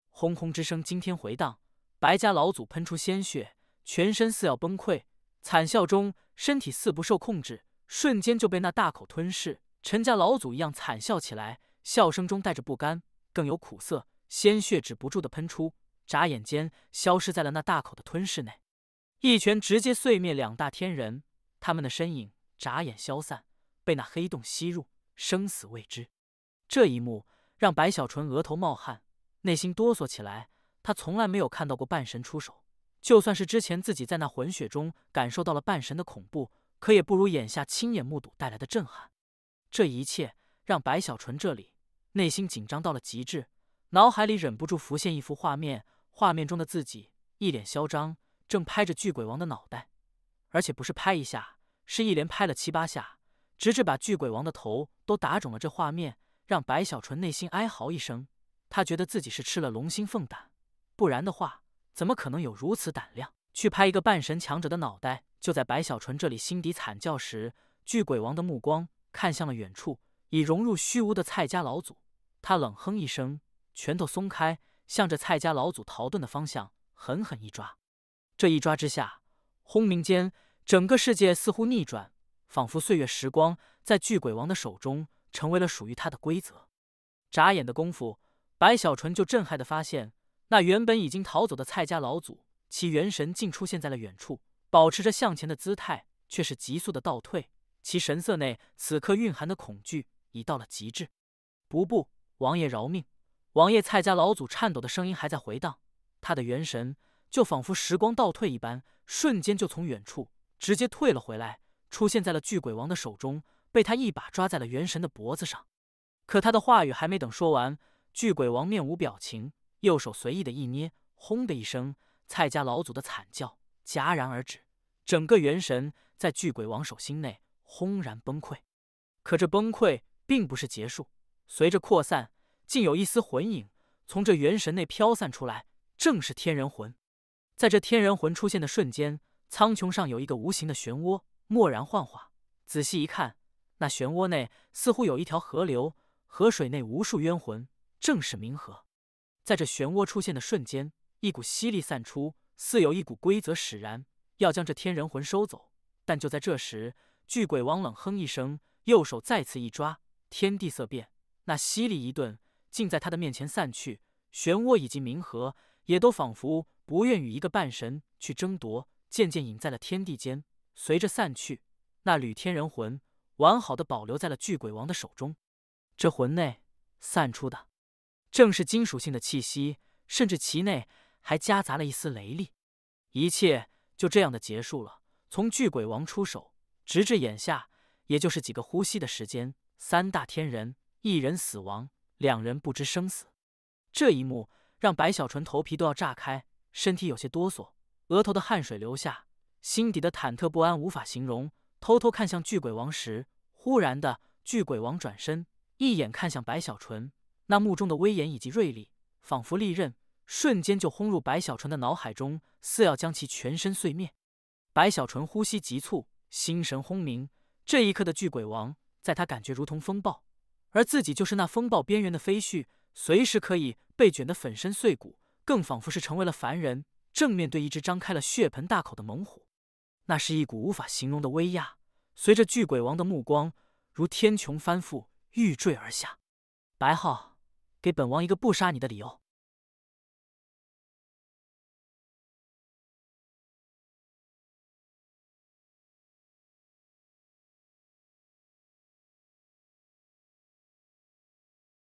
轰轰之声惊天回荡，白家老祖喷出鲜血，全身似要崩溃，惨笑中身体似不受控制，瞬间就被那大口吞噬。陈家老祖一样惨笑起来，笑声中带着不甘，更有苦涩，鲜血止不住的喷出，眨眼间消失在了那大口的吞噬内。一拳直接碎灭2大天人，他们的身影眨眼消散，被那黑洞吸入，生死未知。这一幕让白小纯额头冒汗，内心哆嗦起来。他从来没有看到过半神出手，就算是之前自己在那混血中感受到了半神的恐怖，可也不如眼下亲眼目睹带来的震撼。这一切让白小纯这里内心紧张到了极致，脑海里忍不住浮现一幅画面，画面中的自己一脸嚣张，正拍着巨鬼王的脑袋，而且不是拍一下，是一连拍了7、8下，直至把巨鬼王的头都打肿了。这画面让白小纯内心哀嚎一声，他觉得自己是吃了龙心凤胆，不然的话，怎么可能有如此胆量去拍一个半神强者的脑袋？就在白小纯这里心底惨叫时，巨鬼王的目光看向了远处，已融入虚无的蔡家老祖。他冷哼一声，拳头松开，向着蔡家老祖逃遁的方向狠狠一抓。这一抓之下，轰鸣间，整个世界似乎逆转，仿佛岁月时光在巨鬼王的手中成为了属于他的规则。眨眼的功夫，白小纯就震撼地发现，那原本已经逃走的蔡家老祖，其元神竟出现在了远处，保持着向前的姿态，却是急速的倒退。其神色内此刻蕴含的恐惧已到了极致。不，王爷饶命！王爷！蔡家老祖颤抖的声音还在回荡，他的元神就仿佛时光倒退一般，瞬间就从远处直接退了回来，出现在了巨鬼王的手中，被他一把抓在了元神的脖子上。可他的话语还没等说完，巨鬼王面无表情，右手随意的一捏，轰的一声，蔡家老祖的惨叫戛然而止，整个元神在巨鬼王手心内轰然崩溃。可这崩溃并不是结束，随着扩散，竟有一丝魂影从这元神内飘散出来，正是天人魂。在这天人魂出现的瞬间，苍穹上有一个无形的漩涡蓦然幻化，仔细一看，那漩涡内似乎有一条河流，河水内无数冤魂，正是冥河。在这漩涡出现的瞬间，一股吸力散出，似有一股规则使然，要将这天人魂收走。但就在这时，巨鬼王冷哼一声，右手再次一抓，天地色变，那吸力一顿，竟在他的面前散去。漩涡以及冥河也都仿佛不愿与一个半神去争夺，渐渐隐在了天地间。随着散去，那缕天人魂完好的保留在了巨鬼王的手中。这魂内散出的正是金属性的气息，甚至其内还夹杂了一丝雷力。一切就这样的结束了。从巨鬼王出手，直至眼下，也就是几个呼吸的时间，三大天人，一人死亡，两人不知生死。这一幕让白小纯头皮都要炸开，身体有些哆嗦，额头的汗水流下，心底的忐忑不安无法形容。偷偷看向巨鬼王时，忽然的，巨鬼王转身，一眼看向白小纯，那目中的威严以及锐利，仿佛利刃，瞬间就轰入白小纯的脑海中，似要将其全身碎灭。白小纯呼吸急促，心神轰鸣。这一刻的巨鬼王，在他感觉如同风暴，而自己就是那风暴边缘的飞絮，随时可以被卷得粉身碎骨，更仿佛是成为了凡人，正面对一只张开了血盆大口的猛虎。那是一股无法形容的威压，随着巨鬼王的目光如天穹翻覆，欲坠而下。白浩，给本王一个不杀你的理由。